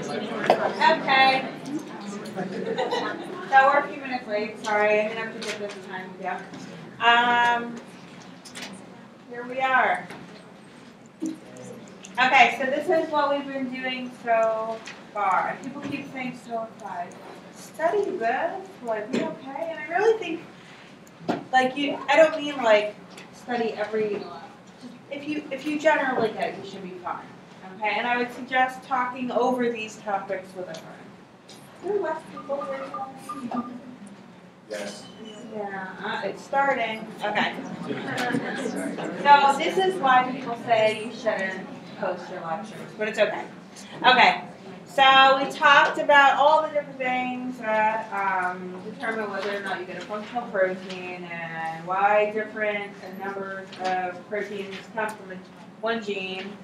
Okay. So we're a few minutes late. Sorry, I didn't have to get this time. Yeah. Here we are. Okay, so this is what we've been doing so far. And people keep saying so far. Study this, like, be okay. And I really think, like, I don't mean like study every. If you generally get it, you should be fine. Okay, and I would suggest talking over these topics with a friend. There are less people here today. Yes. Yeah, it's starting. Okay. So this is why people say you shouldn't post your lectures, but it's okay. Okay. So we talked about all the different things that determine whether or not you get a functional protein and why different numbers of proteins come from one gene.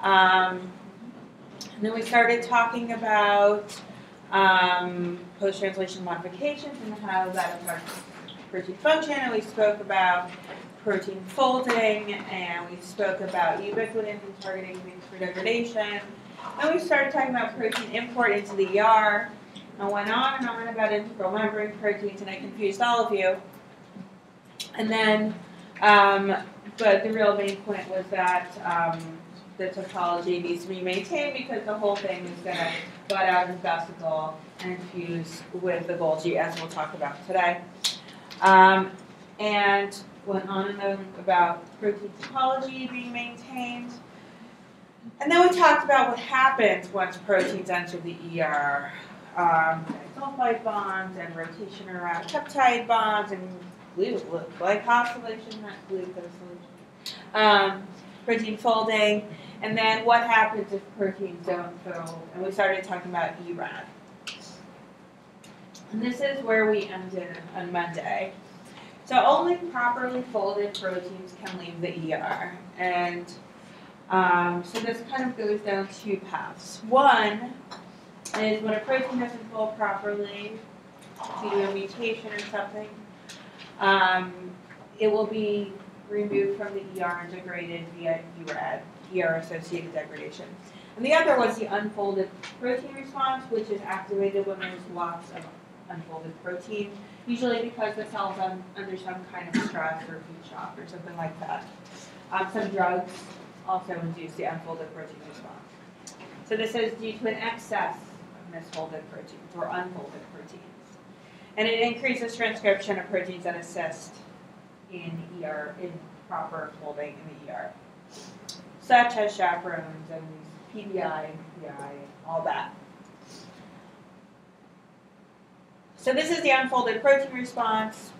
And then we started talking about post-translation modifications and how that affects protein function, and we spoke about protein folding, and we spoke about ubiquitin and targeting things for degradation. Then we started talking about protein import into the ER, and went on and on about integral membrane proteins, and I confused all of you. And then, but the real main point was that the topology needs to be maintained because the whole thing is going to butt out of the vesicle and infuse with the Golgi, as we'll talk about today. And went on and on about protein topology being maintained. And then we talked about what happens once proteins enter the ER. Sulfide bonds and rotation around peptide bonds and glycosylation, not glucosylation. Protein folding. And then what happens if proteins don't fold? And we started talking about ERAD. And this is where we ended on Monday. So only properly folded proteins can leave the ER. And so this kind of goes down two paths. One is when a protein doesn't fold properly due to a mutation or something, it will be removed from the ER and degraded via ERAD, ER-associated degradation. And the other was the unfolded protein response, which is activated when there's lots of unfolded protein, usually because the cell's under some kind of stress or heat shock or something like that. Some drugs also induce the unfolded protein response. So this is due to an excess of misfolded proteins or unfolded proteins. And it increases transcription of proteins that assist in proper folding in the ER, such as chaperones and PBI and PI and all that. So this is the unfolded protein response,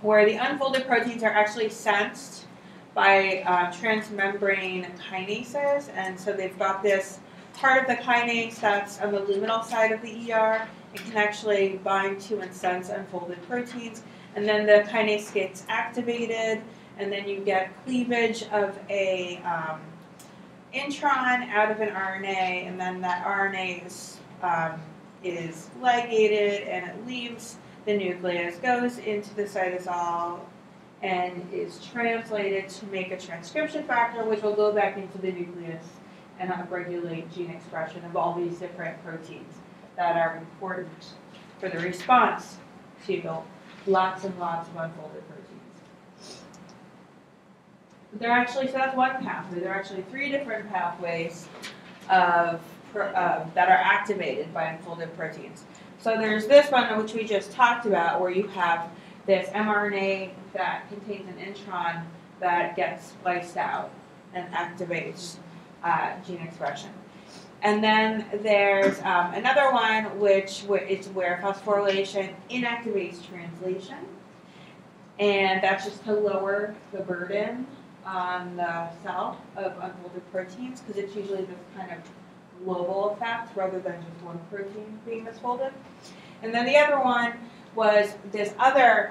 where the unfolded proteins are actually sensed by transmembrane kinases, and so they've got this part of the kinase that's on the luminal side of the ER. It can actually bind to and sense unfolded proteins, and then the kinase gets activated, and then you get cleavage of a intron out of an RNA, and then that RNA is ligated and it leaves the nucleus, goes into the cytosol, and is translated to make a transcription factor, which will go back into the nucleus and upregulate gene expression of all these different proteins that are important for the response to lots and lots of unfolded proteins. But they're actually, so that's one pathway. There are actually three different pathways that are activated by unfolded proteins. So there's this one, which we just talked about, where you have this mRNA that contains an intron that gets spliced out and activates gene expression. And then there's another one which is where phosphorylation inactivates translation. And that's just to lower the burden on the cell of unfolded proteins, because it's usually this kind of global effect rather than just one protein being misfolded. And then the other one was this other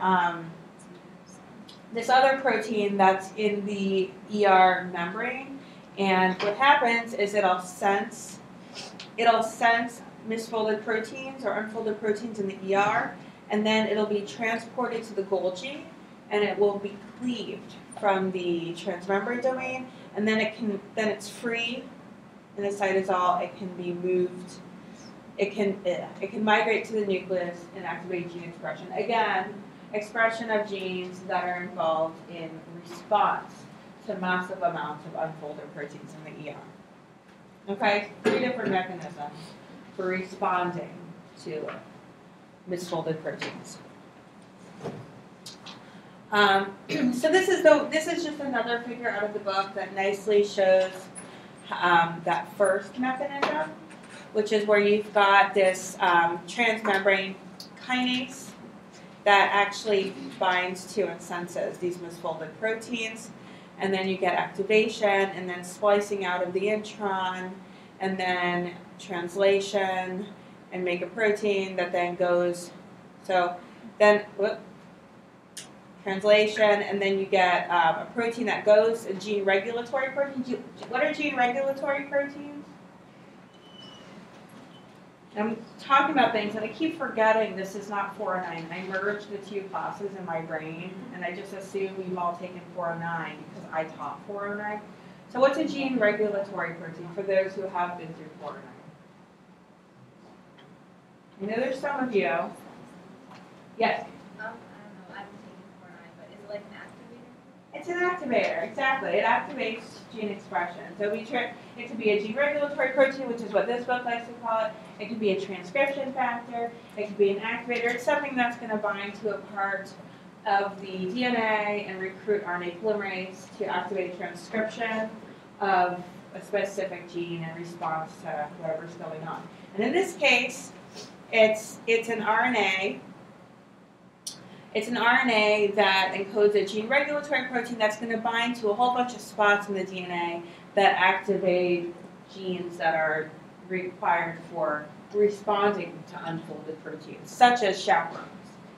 protein that's in the ER membrane. And what happens is it'll sense misfolded proteins or unfolded proteins in the ER, and then it'll be transported to the Golgi, and it will be cleaved from the transmembrane domain, and then it's free in the cytosol, it can be moved. It can migrate to the nucleus and activate gene expression. Again, expression of genes that are involved in response to massive amounts of unfolded proteins in the ER. Okay, 3 different mechanisms for responding to misfolded proteins. So this is just another figure out of the book that nicely shows that first mechanism, which is where you've got this transmembrane kinase that actually binds to and senses these misfolded proteins, and then you get activation, and then splicing out of the intron, and then translation, and make a protein that then goes, translation, and then you get a protein that goes, a gene regulatory protein. What are gene regulatory proteins? I'm talking about things, and I keep forgetting this is not 409. I merged the 2 classes in my brain, and I just assume we've all taken 409 because I taught 409. So what's a gene regulatory protein for those who have been through 409? I know there's some of you. Yes? I don't know. I haven't taken 409, but is it like an activator? It's an activator, exactly. It activates gene expression. So it could be a gene regulatory protein, which is what this book likes to call it. It could be a transcription factor. It could be an activator. It's something that's going to bind to a part of the DNA and recruit RNA polymerase to activate transcription of a specific gene in response to whatever's going on. And in this case, it's an RNA. It's an RNA that encodes a gene regulatory protein that's going to bind to a whole bunch of spots in the DNA that activate genes that are required for responding to unfolded proteins, such as chaperones.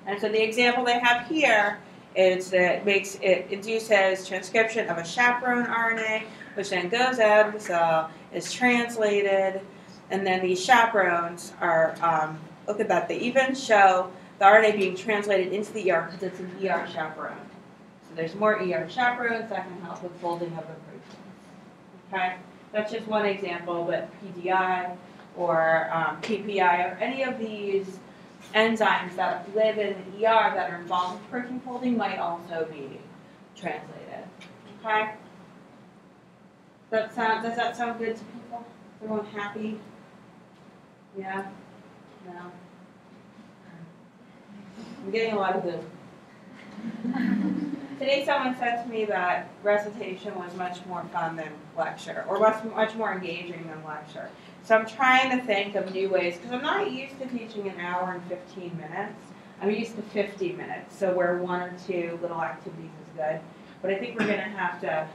And so the example they have here is that it induces transcription of a chaperone RNA, which then goes out of the cell, is translated, and then these chaperones are, look at that, they even show the RNA being translated into the ER because it's an ER chaperone. So there's more ER chaperones that can help with folding of the protein. Okay, that's just one example, but PDI or PPI or any of these enzymes that live in the ER that are involved with protein folding might also be translated. Okay? Does that sound good to people? Everyone happy? Yeah? No? I'm getting a lot of this. Today someone said to me that recitation was much more fun than lecture, or much more engaging than lecture. So I'm trying to think of new ways, because I'm not used to teaching an hour and 15 minutes. I'm used to 50 minutes, so where 1 or 2 little activities is good. But I think we're going to have to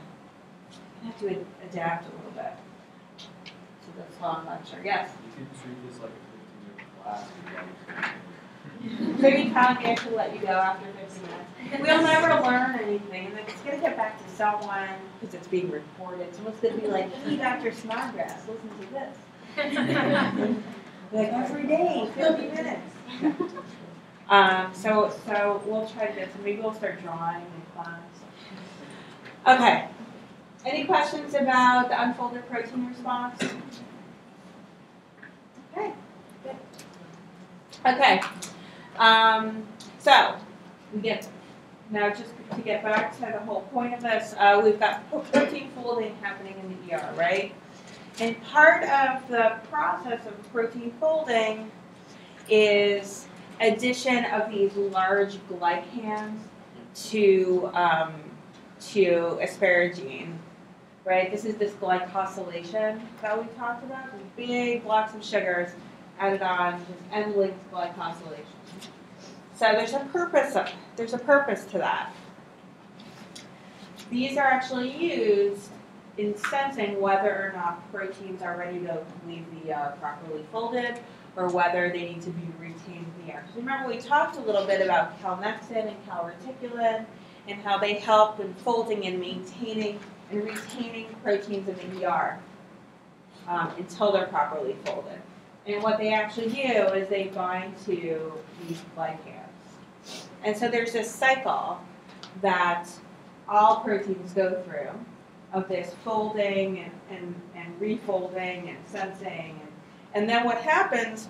adapt a little bit to this long lecture. Yes? You can treat this like a 15-minute class. Maybe Kyle I should let you go after 15 minutes. We'll never learn anything, and it's going to get back to someone, because it's being recorded. Someone's going to be like, hey, Dr. Snodgrass, listen to this. Like every day, 50 minutes. So we'll try to get some. Maybe we'll start drawing in class. Okay. Any questions about the unfolded protein response? Okay. Good. Okay. So we get now just to get back to the whole point of this. We've got protein folding happening in the ER, right? And part of the process of protein folding is addition of these large glycans to asparagine, right? This is this glycosylation that we talked about. These big blocks of sugars added on, just end-linked glycosylation. So there's a purpose to that. These are actually used in sensing whether or not proteins are ready to leave the ER properly folded, or whether they need to be retained in the ER. Because remember, we talked a little bit about calnexin and calreticulin and how they help in folding and maintaining and retaining proteins in the ER until they're properly folded. And what they actually do is they bind to these glycans. And so there's this cycle that all proteins go through of this folding and refolding and sensing. And then what happens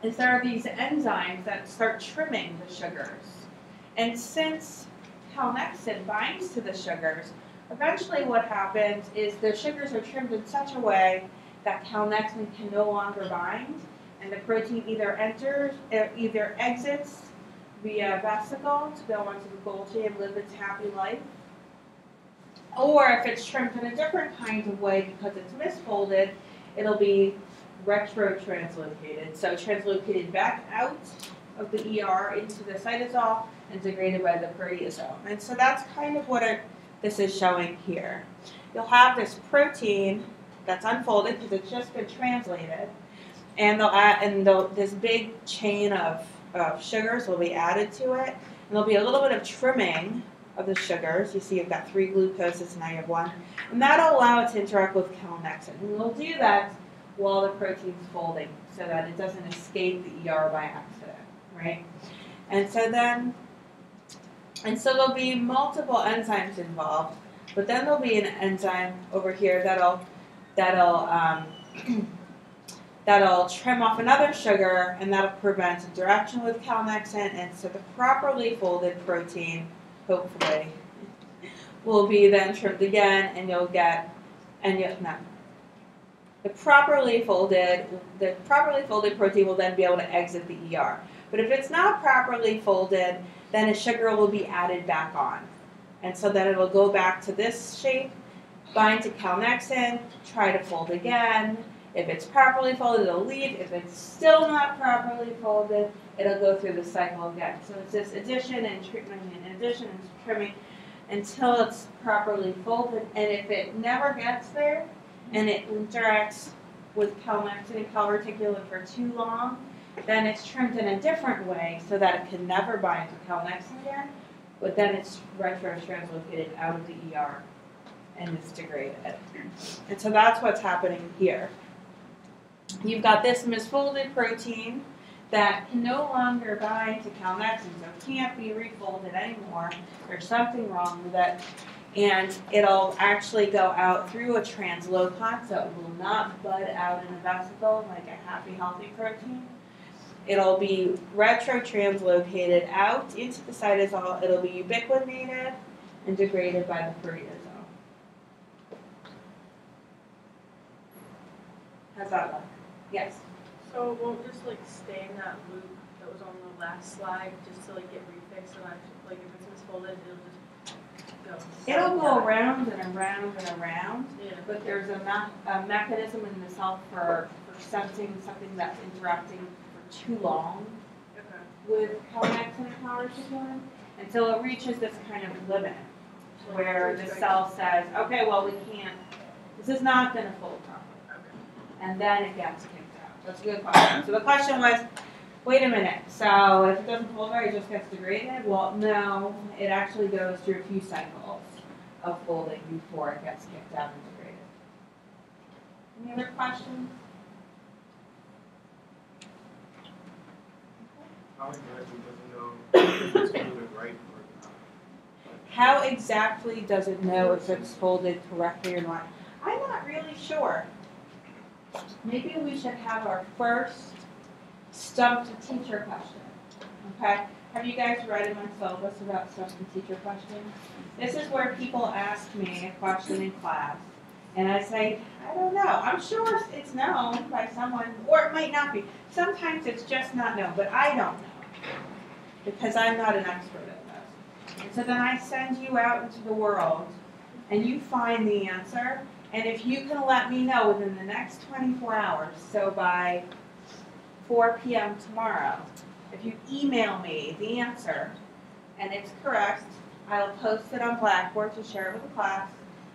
is there are these enzymes that start trimming the sugars. And since calnexin binds to the sugars, eventually what happens is the sugars are trimmed in such a way that calnexin can no longer bind, and the protein either exits via vesicle to go onto the Golgi and live its happy life, or if it's trimmed in a different kind of way because it's misfolded, it'll be retrotranslocated. So translocated back out of the ER into the cytosol and degraded by the proteasome. And so that's kind of what this is showing here. You'll have this protein that's unfolded because it's just been translated, and this big chain of sugars will be added to it, and there'll be a little bit of trimming of the sugars. You see you've got 3 glucoses, now you have 1, and that'll allow it to interact with calnexin. And we'll do that while the protein's folding so that it doesn't escape the ER by accident, right? And so there'll be multiple enzymes involved, but then there'll be an enzyme over here that'll trim off another sugar, and that'll prevent interaction with calnexin, and so the properly folded protein, hopefully, will be then trimmed again, and the properly folded protein will then be able to exit the ER. But if it's not properly folded, then a sugar will be added back on. And so then it'll go back to this shape, bind to calnexin, try to fold again. If it's properly folded, it'll leave. If it's still not properly folded, it'll go through the cycle again. So it's this addition and treatment and addition and trimming until it's properly folded. And if it never gets there and it interacts with calnexin and calreticulin for too long, then it's trimmed in a different way so that it can never bind to calnexin again, but then it's retrotranslocated out of the ER and it's degraded. And so that's what's happening here. You've got this misfolded protein that can no longer bind to calnexin, so it can't be refolded anymore. There's something wrong with it. And it'll actually go out through a translocon, so it will not bud out in a vesicle like a happy, healthy protein. It'll be retrotranslocated out into the cytosol. It'll be ubiquitinated and degraded by the proteasome. How's that look? Yes? So it won't just like stay in that loop that was on the last slide just to like get refixed, and actually, like if it's misfolded, it'll just go. It'll go around and around and around, Yeah. but there's a mechanism in the cell for sensing something that's interacting for too long Okay. with calnexin and calreticulin until it reaches this kind of limit where the cell says, okay, well we can't, this is not going to fold properly. Okay. And then it gets kicked out. That's a good question. So the question was, wait a minute, so if it doesn't fold right, it just gets degraded? Well, no, it actually goes through a few cycles of folding before it gets kicked out and degraded. Any other questions? How exactly does it know if it's folded right or not? How exactly does it know if it's folded correctly or not? I'm not really sure. Maybe we should have our first Stump the Teacher question. Okay? Have you guys read in my syllabus about Stump the Teacher questions? This is where people ask me a question in class, and I say, I don't know. I'm sure it's known by someone, or it might not be. Sometimes it's just not known, but I don't know because I'm not an expert at this. And so then I send you out into the world, and you find the answer. And if you can let me know within the next 24 hours, so by 4 p.m. tomorrow, if you email me the answer and it's correct, I'll post it on Blackboard to share it with the class,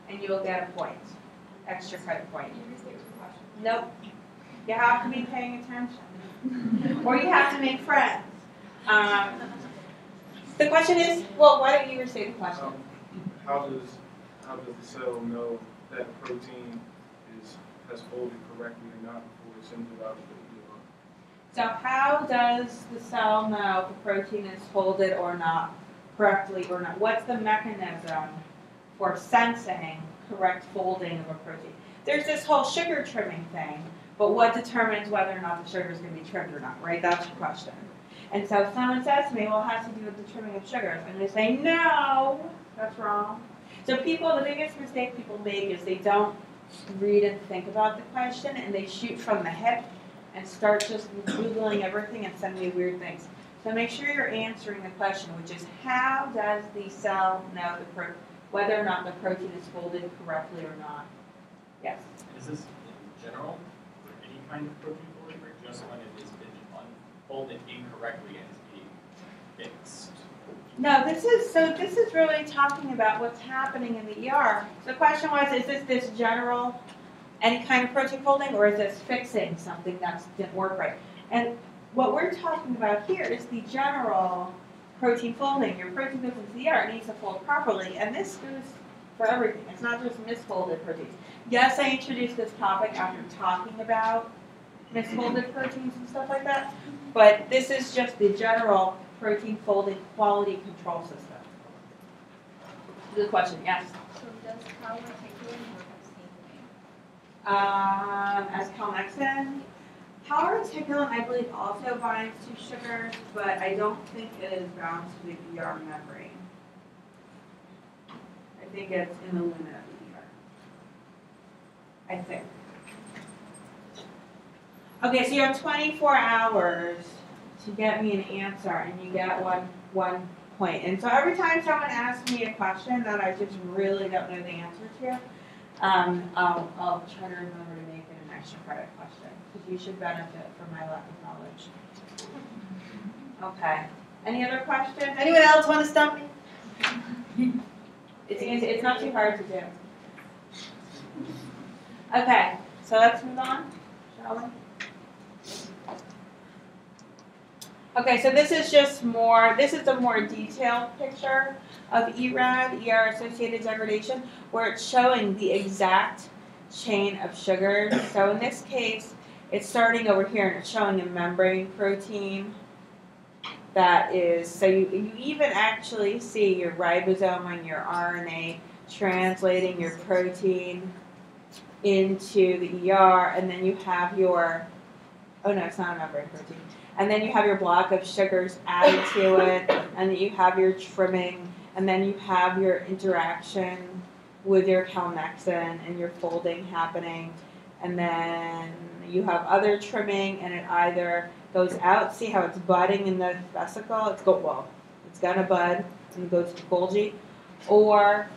and you'll get a point, extra credit point. Can you restate the question? Nope. You have to be paying attention. Or you have to make friends. The question is, well, why don't you restate the question? How does the cell know that protein has folded correctly or not before it sends it out to the ER? So how does the cell know if the protein is folded or not, correctly or not? What's the mechanism for sensing correct folding of a protein. There's this whole sugar trimming thing, but what determines whether or not the sugar is going to be trimmed or not, right? That's the question. And so if someone says to me, well, it has to do with the trimming of sugars, I'm going to say, no, that's wrong. So the biggest mistake people make is they don't read and think about the question, and they shoot from the hip and start just Googling everything and sending me weird things. So make sure you're answering the question, which is how does the cell know whether or not the protein is folded correctly or not? Yes? Is this in general for any kind of protein folding, or just when it has been unfolded incorrectly and is being fixed? No, this is really talking about what's happening in the ER. So the question was, is this general, any kind of protein folding, or is this fixing something that didn't work right? And what we're talking about here is the general protein folding. Your protein goes into the ER, it needs to fold properly, and this goes for everything. It's not just misfolded proteins. Yes, I introduced this topic after talking about misfolded proteins and stuff like that, but this is just the general protein folding quality control system. Good question, yes. So does calreticulin work the same way? As calmexin, calreticulin I believe also binds to sugars, but I don't think it is bound to the ER membrane. I think it's in the lumen of the ER. I think. Okay, so you have 24 hours to get me an answer, and you get one point. And so every time someone asks me a question that I just really don't know the answer to, I'll try to remember to make it an extra credit question, because you should benefit from my lack of knowledge. Okay. Any other questions? Anyone else want to stump me? It's easy. It's not too hard to do. Okay, so let's move on, shall we? Okay, so this is a more detailed picture of ERAD, ER-associated degradation, where it's showing the exact chain of sugars. So in this case, it's starting over here, and it's showing a membrane protein that is, so you even actually see your ribosome and your RNA translating your protein into the ER, and then you have your, oh no, it's not a membrane protein. And then you have your block of sugars added to it, and then you have your trimming, and then you have your interaction with your calmexin and your folding happening, and then you have other trimming, and it either goes out. See how it's budding in the vesicle? It's gonna bud and go to the Golgi, or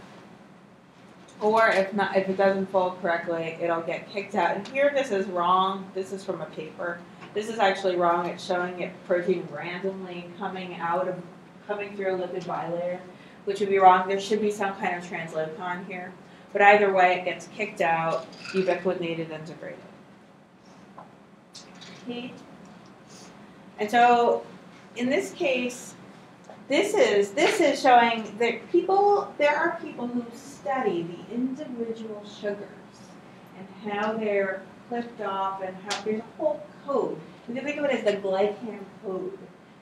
if it doesn't fold correctly, it'll get kicked out. And here, this is wrong. This is from a paper. This is actually wrong. It's showing it protein randomly coming through a lipid bilayer, which would be wrong. There should be some kind of translocon here. But either way, it gets kicked out, ubiquitinated, and degraded. Okay. And so, in this case, this is showing that there are people who study the individual sugars and how they're clipped off, and how there's a whole code. You can think of it as the glycan code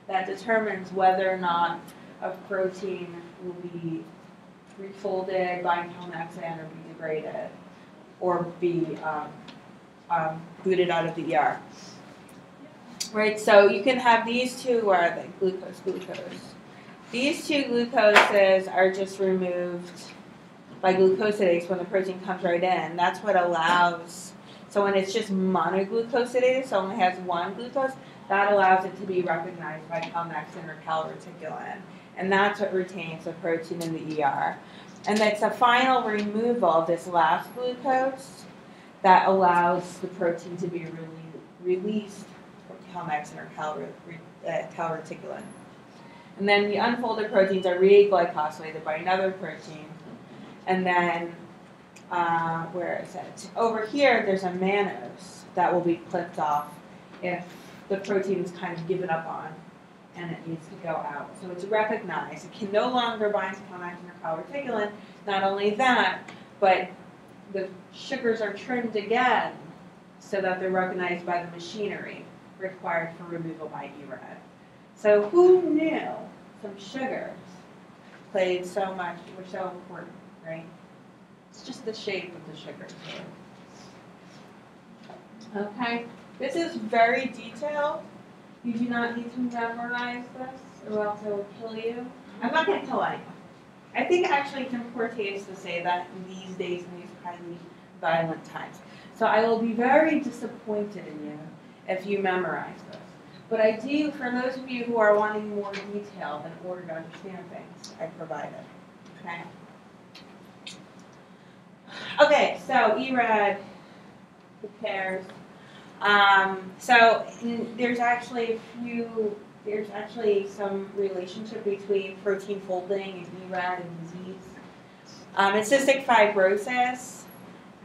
that determines whether or not a protein will be refolded by calmexin or be degraded or be booted out of the ER. Right, so you can have these two, where are they? Glucose. These two glucoses are just removed by glucosidase when the protein comes right in. That's what allows, so when it's just monoglucosidase, so only has one glucose, that allows it to be recognized by calmexin or calreticulin. And that's what retains the protein in the ER. And it's a final removal of this last glucose that allows the protein to be released from calmexin or calreticulin. And then the unfolded proteins are re-glycosylated by another protein. And then, where is it? Over here, there's a mannose that will be clipped off if the protein is kind of given up on and it needs to go out. So it's recognized. It can no longer bind to calmexin or calreticulin. Not only that, but the sugars are trimmed again so that they're recognized by the machinery required for removal by ERAD. So who knew some sugars were so important, right? It's just the shape of the sugar. Okay, this is very detailed. You do not need to memorize this, or else it will kill you. I'm not going to kill anyone. I think actually it's in poor taste to say that in these days, in these highly violent times. So I will be very disappointed in you if you memorize this. But I do, for those of you who are wanting more detail in order to understand things, I provide it. Okay? Okay, so ERAD, who cares? There's actually some relationship between protein folding and ERAD and disease. In cystic fibrosis,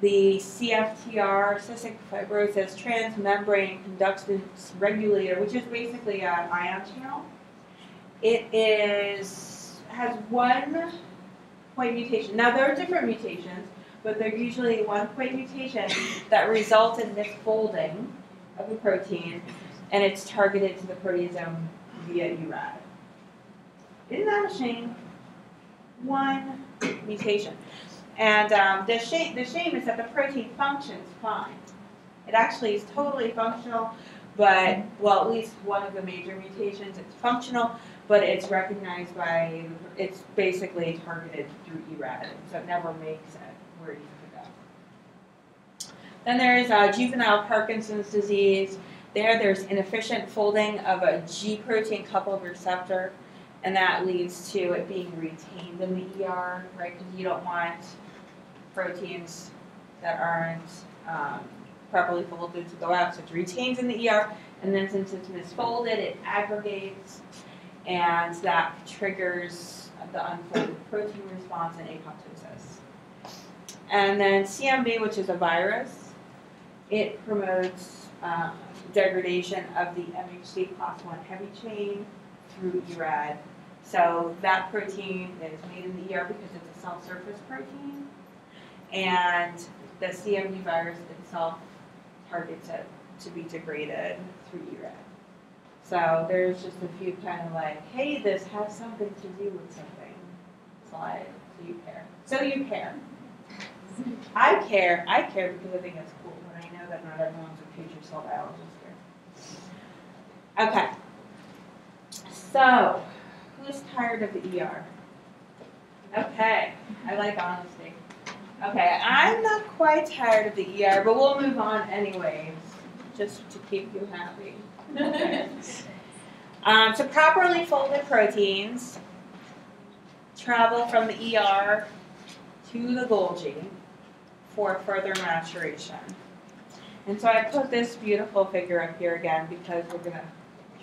the CFTR, cystic fibrosis transmembrane conductance regulator, which is basically an ion channel, has one point mutation. Now there are different mutations, but they're usually one point mutation that results in this folding of the protein, and it's targeted to the proteasome via ERAD. Isn't that a shame? One mutation. And the shame is that the protein functions fine. It actually is totally functional, but, well, at least one of the major mutations, it's functional, but it's recognized by, it's basically targeted through ERAD, so it never makes it where it needs to go. Then there is juvenile Parkinson's disease. There's inefficient folding of a G protein coupled receptor, and that leads to it being retained in the ER, right? Because you don't want proteins that aren't properly folded to go out, so it's retained in the ER, and then since it's misfolded, it aggregates, and that triggers the unfolded protein response and apoptosis. And then CMV, which is a virus, it promotes degradation of the MHC class 1 heavy chain through ERAD. So that protein is made in the ER because it's a cell surface protein, and the CMV virus itself targets it to be degraded through ERAD. So there's just a few kind of like, hey, this has something to do with something slide, so you care. So you care. I care because I think it's cool, but I know that not everyone's a future cell biologist here. Okay. So, who's tired of the ER? Okay, I like honesty. Okay, I'm not quite tired of the ER, but we'll move on anyways, just to keep you happy. Okay. So properly folded proteins travel from the ER to the Golgi for further maturation. And so I put this beautiful figure up here again because we're going to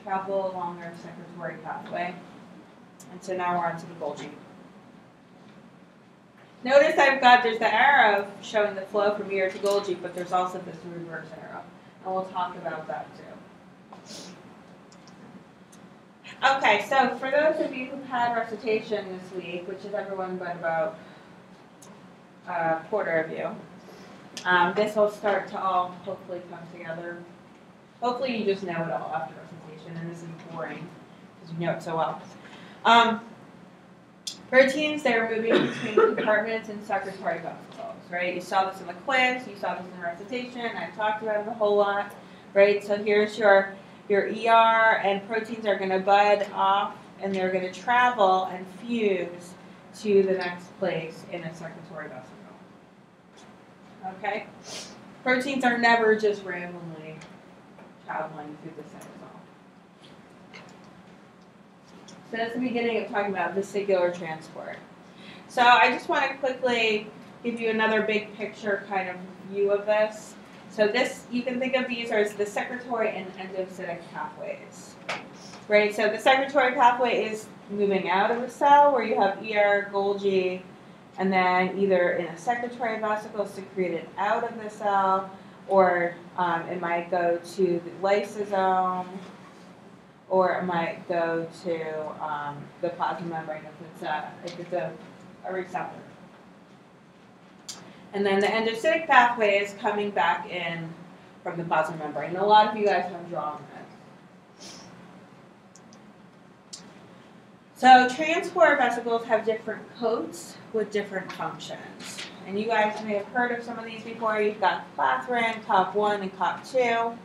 travel along our secretory pathway. And so now we're onto the Golgi. Notice there's the arrow showing the flow from ER to Golgi, but there's also this reverse arrow. And we'll talk about that too. Okay, so for those of you who've had recitation this week, which is everyone but about a quarter of you, this will start to all hopefully come together. Hopefully you just know it all after recitation, and this is boring because you know it so well. Proteins, they're moving between compartments and secretory vesicles, right? You saw this in the quiz, you saw this in recitation, I've talked about it a whole lot, right? So here's your ER, and proteins are going to bud off, and they're going to travel and fuse to the next place in a secretory vesicle. Okay? Proteins are never just randomly traveling through the cytosol. So that's the beginning of talking about vesicular transport. So I just want to quickly give you another big picture kind of view of this. So this, you can think of these as the secretory and endocytic pathways, right? So the secretory pathway is moving out of the cell where you have ER, Golgi, and then either in a secretory vesicle secreted out of the cell, or it might go to the lysosome, or it might go to the plasma membrane if it's a receptor. And then the endocytic pathway is coming back in from the plasma membrane. And a lot of you guys have drawn this. So transport vesicles have different coats with different functions. And you guys may have heard of some of these before. You've got clathrin, COP1, and COP2.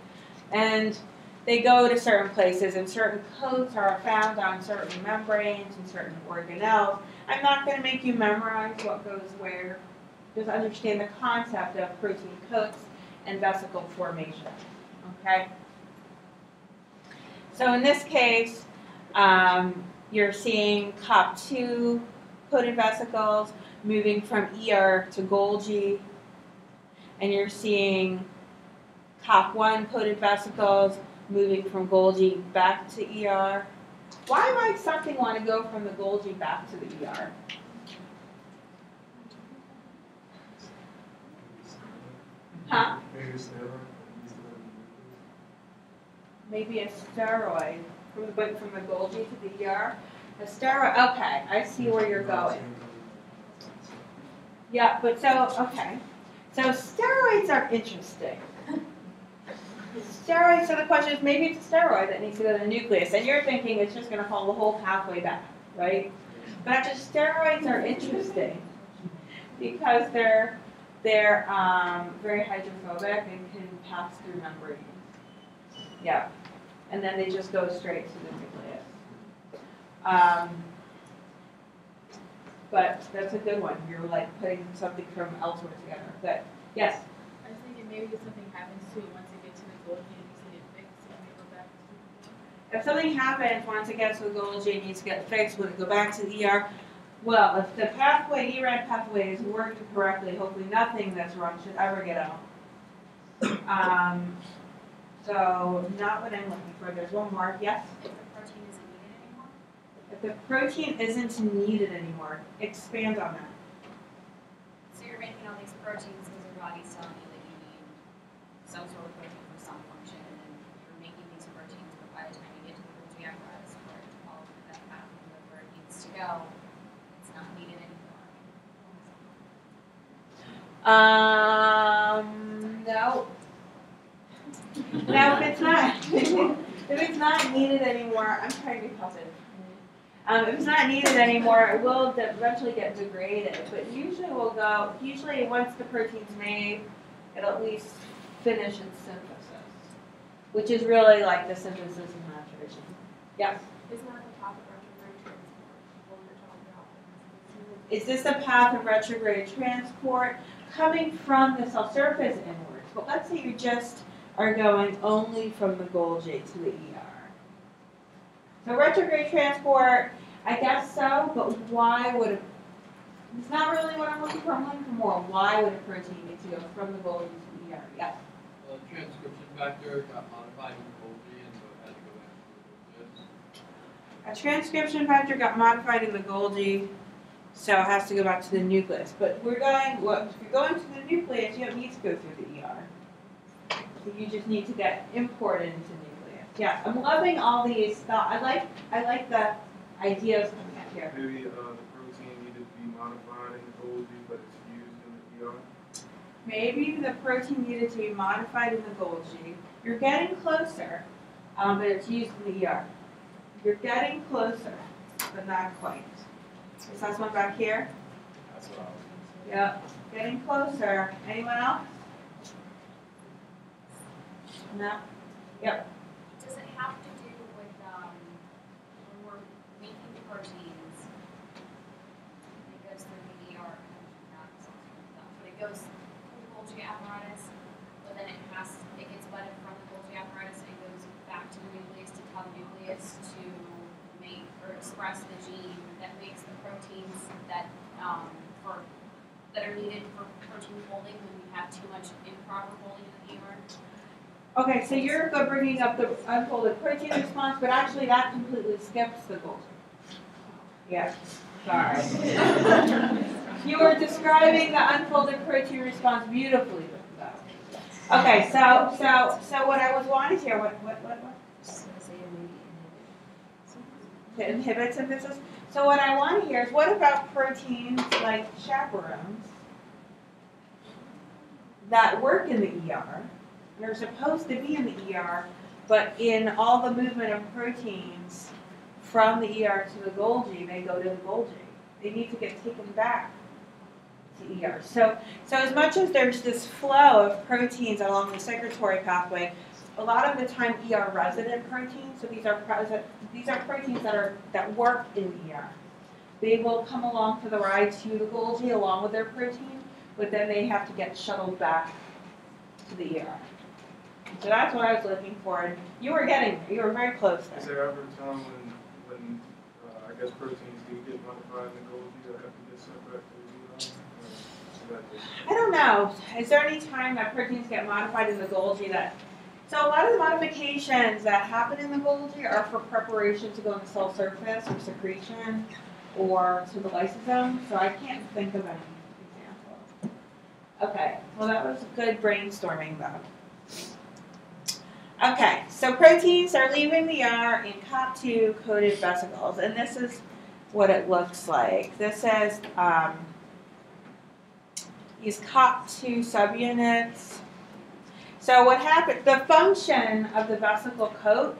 And they go to certain places, and certain coats are found on certain membranes and certain organelles. I'm not going to make you memorize what goes where. Just understand the concept of protein coats and vesicle formation. Okay? So in this case, you're seeing COP2 coated vesicles moving from ER to Golgi, and you're seeing COP1 coated vesicles moving from Golgi back to ER. Why might something want to go from the Golgi back to the ER? Huh? Maybe a steroid went from the Golgi to the ER. A steroid, okay, I see where you're going. Yeah, but okay. So steroids are interesting. Steroids, so the question is maybe it's a steroid that needs to go to the nucleus, and you're thinking it's just going to follow the whole pathway back, right? But actually steroids are interesting because they're very hydrophobic and can pass through membranes. Yeah, and then they just go straight to the nucleus. But that's a good one. You're like putting something from elsewhere together. Good. Yes? I was thinking maybe if something happens to it once it gets to the Golgi, it needs to get fixed, and it go back to If something happens once it gets to the Golgi, it needs to get fixed, would it go back to the ER? Well, if the pathway, ERAD pathway is working correctly, hopefully nothing that's wrong should ever get out. So not what I'm looking for. There's one more. Yes? If the protein isn't needed anymore. If the protein isn't needed anymore, expand on that. So you're making all these proteins because your body's telling you that you need some sort of protein for some function, and then you're making these proteins, but by the time you get to the Golgi apparatus where all of that happens where it needs to go, it's not needed anymore. No. Now, if it's not needed anymore, I'm trying to be positive. If it's not needed anymore, it will eventually get degraded. But usually once the protein's made, it'll at least finish its synthesis, which is really like the synthesis and maturation. Yes? Isn't that the top of retrograde transport when you're talking about? Is this a path of retrograde transport coming from the cell surface inwards? But let's say you just are going only from the Golgi to the ER. So retrograde transport, I guess so, but why would it's not really what I'm looking for. I'm looking for more. Why would a protein need to go from the Golgi to the ER? Yes? The transcription factor got modified in Golgi, and so it had to go back to the nucleus. A transcription factor got modified in the Golgi, so it has to go back to the nucleus. But if you're going to the nucleus, you don't need to go through the ER. So you just need to get imported into the nucleus. Yeah, I'm loving all these thoughts. I like the ideas coming up here. Maybe the protein needed to be modified in the Golgi, but it's used in the ER. Maybe the protein needed to be modified in the Golgi. You're getting closer, but it's used in the ER. You're getting closer, but not quite. Is that one back here? That's what I was Yep, getting closer. Anyone else? No? Yep. Does it have to do with when we're making proteins, it goes through the ER, but it goes through the Golgi apparatus, but then it gets budded from the Golgi apparatus and goes back to the nucleus to tell the nucleus to make or express the gene that makes the proteins that are needed for protein folding when we have too much improper folding in the ER. Okay, so you're bringing up the unfolded protein response, but actually that completely skips the Golgi. Yeah, sorry. You were describing the unfolded protein response beautifully, though. Okay, so what I was wanting here, what? To inhibit synthesis. So what I want to hear is, what about proteins like chaperones that work in the ER? They're supposed to be in the ER, but in all the movement of proteins from the ER to the Golgi, they go to the Golgi. They need to get taken back to ER. So as much as there's this flow of proteins along the secretory pathway, a lot of the time ER resident proteins, so these are proteins that work in the ER. They will come along for the ride to the Golgi along with their protein, but then they have to get shuttled back to the ER. So that's what I was looking for, and you were very close Is there. there ever a time when I guess proteins do get modified in the Golgi or have to get sent back to the genome? I don't know. Is there any time that proteins get modified in the Golgi that? So a lot of the modifications that happen in the Golgi are for preparation to go in the cell surface or secretion or to the lysosome. So I can't think of any examples. Okay. Well, that was good brainstorming though. Okay, so proteins are leaving the ER in COP2 coated vesicles, and this is what it looks like. This is these COP2 subunits. So what happens, the function of the vesicle coat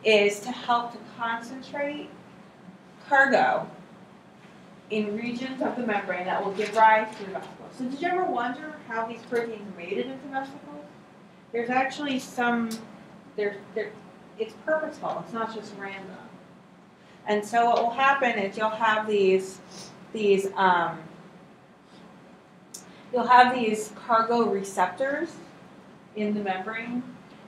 is to help to concentrate cargo in regions of the membrane that will give rise to the vesicle. So did you ever wonder how these proteins made it into vesicles? There's actually some, it's purposeful, it's not just random. And so what will happen is you'll have these cargo receptors in the membrane.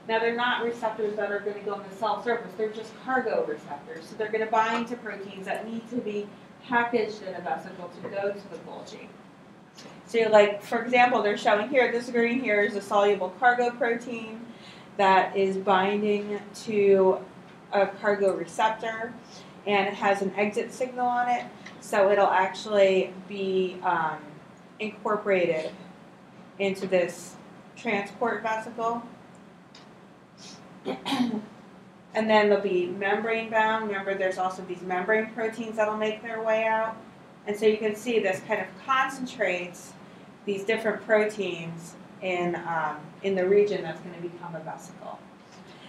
Now they're not receptors that are going to go on the cell surface, they're just cargo receptors. So they're going to bind to proteins that need to be packaged in a vesicle to go to the Golgi. So like, for example, they're showing here, this green here is a soluble cargo protein that is binding to a cargo receptor, and it has an exit signal on it, so it'll actually be incorporated into this transport vesicle. And then they'll be membrane bound. Remember, there's also these membrane proteins that'll make their way out. And so you can see this kind of concentrates these different proteins in the region that's going to become a vesicle.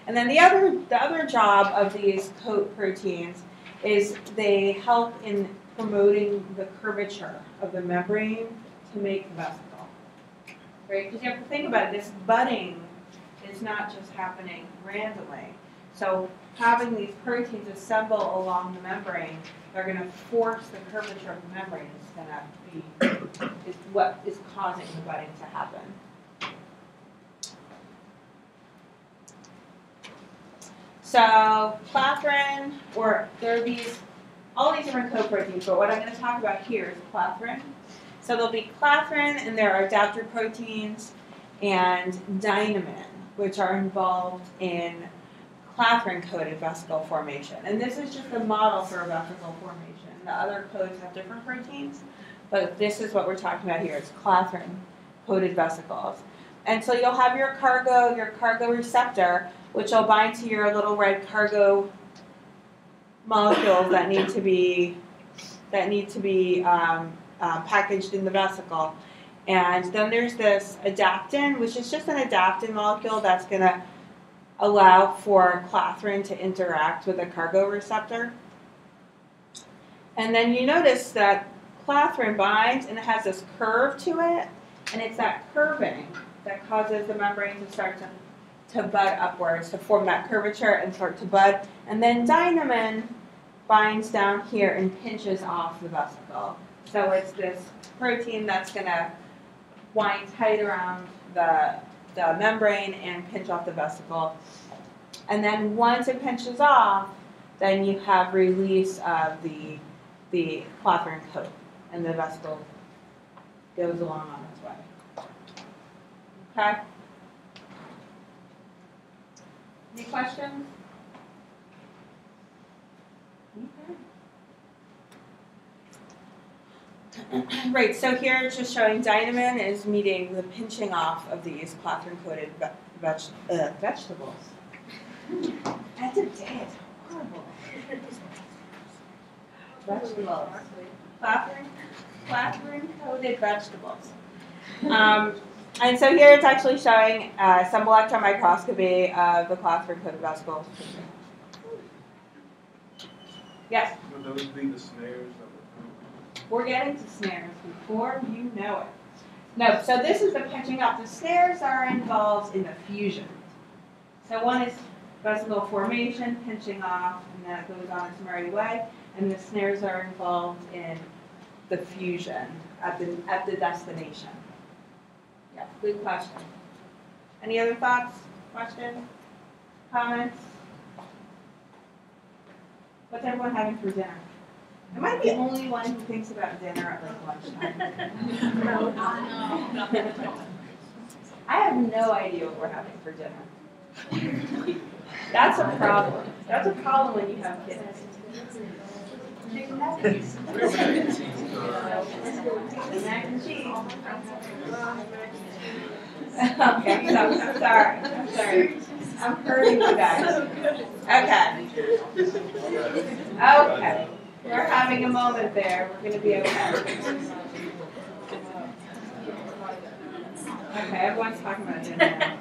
And then the other job of these coat proteins is they help in promoting the curvature of the membrane to make the vesicle. Right? Because you have to think about it, this budding is not just happening randomly. So having these proteins assemble along the membrane, they're going to force the curvature of the membrane is what is causing the budding to happen. So clathrin, or there are all these different coproteins, but what I'm going to talk about here is clathrin. So there'll be clathrin, and there are adaptor proteins, and dynamin, which are involved in clathrin-coated vesicle formation. And this is just a model for a vesicle formation. The other codes have different proteins, but this is what we're talking about here. It's clathrin-coated vesicles. And so you'll have your cargo receptor, which will bind to your little red cargo molecules that need to be packaged in the vesicle. And then there's this adaptin, which is just an adaptin molecule that's going to allow for clathrin to interact with a cargo receptor. And then you notice that clathrin binds and it has this curve to it, and it's that curving that causes the membrane to start to bud upwards, to form that curvature and start to bud. And then dynamin binds down here and pinches off the vesicle. So it's this protein that's going to wind tight around the membrane and pinch off the vesicle. And then once it pinches off, then you have release of the clathrin coat, and the vesicle goes along on its way. Okay? Any questions? Okay. Right, so here it's just showing dynamin is meeting the pinching off of these clathrin-coated vegetables. That's a day, it's horrible. Vegetables. Clathrin-coated vegetables. And so here it's actually showing some electron microscopy of the clathrin-coated vesicles. Yes, Would those be the snares that we're getting to snares before you know it. No, so this is the pinching up. The snares are involved in the fusion. So one is vesicle formation, pinching off, and then it goes on its merry way. And the snares are involved in the fusion at the destination. Yeah, good question. Any other thoughts, questions, comments? What's everyone having for dinner? Am I the only one who thinks about dinner at like lunchtime? I have no idea what we're having for dinner. That's a problem. That's a problem when you have kids. Mac and cheese. Okay, so I'm sorry. I'm hurting you guys. Okay. Okay. We're having a moment there. We're going to be okay. Okay, everyone's talking about dinner now.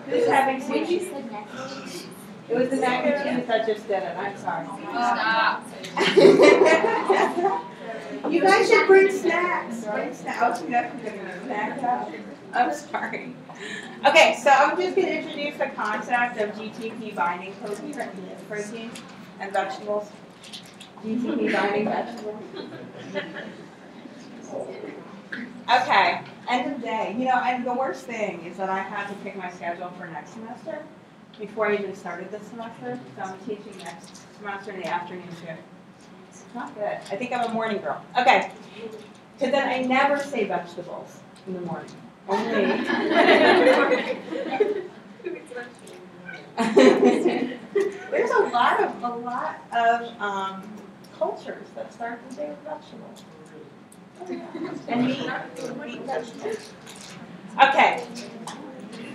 Who's having sushi? It was the mac and cheese that just did it. I'm sorry. Stop. You guys should bring snacks. Bring snacks. Oh, she's definitely going to snack up. I'm sorry. Okay, so I'm just going to introduce the concept of GTP binding proteins and vegetables. GTP binding vegetables. Okay, end of day. You know, the worst thing is that I had to pick my schedule for next semester before I even started this semester. So I'm teaching next semester in the afternoon shift. It's not good. I think I'm a morning girl. Okay, because then I never say vegetables in the morning. Only. There's a lot of cultures that start the day with vegetables. And meat vegetables. Okay.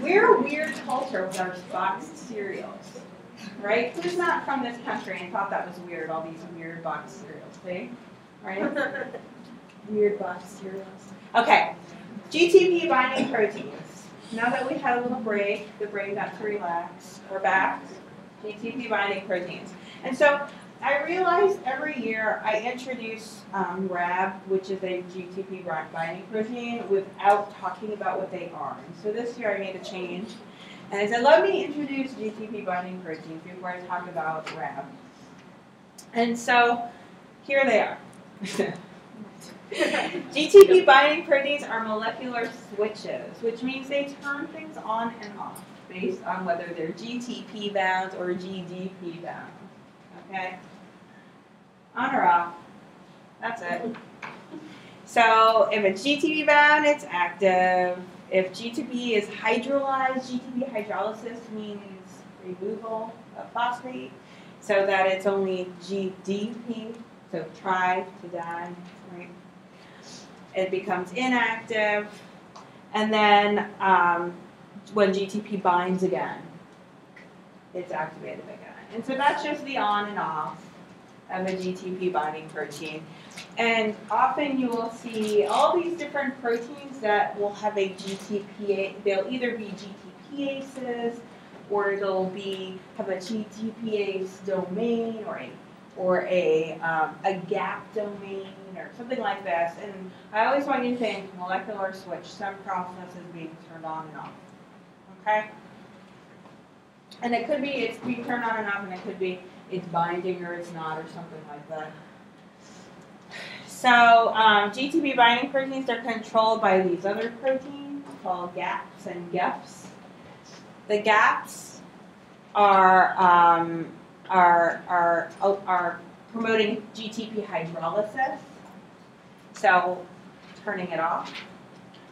We're a weird culture with our boxed cereals. Right? Who's not from this country and thought that was weird, all these weird boxed cereals, see? Right? Weird boxed cereals. Okay. GTP binding proteins. Now that we had a little break, the brain got to relax. We're back. GTP binding proteins. And so I realized every year I introduce RAB, which is a GTP binding protein, without talking about what they are. And so this year I made a change. And I said, let me introduce GTP binding proteins before I talk about RAB. And so here they are. GTP binding proteins are molecular switches, which means they turn things on and off based on whether they're GTP bound or GDP bound. Okay? On or off. That's it. So if it's GTP bound, it's active. If GTP is hydrolyzed, GTP hydrolysis means removal of phosphate so that it's only GDP, so try to die, right? It becomes inactive, and then when GTP binds again, it's activated again. And so that's just the on and off of a GTP binding protein. And often you will see all these different proteins that will have a GTPase. They'll either be GTPases, or it'll have a GTPase domain, or a gap domain, or something like this. And I always want you to think molecular switch, some process is being turned on and off. Okay? And it could be it's being turned on and off, and it could be it's binding or it's not, or something like that. So GTP binding proteins are controlled by these other proteins called GAPs and GEFs. The GAPs are promoting GTP hydrolysis, so turning it off.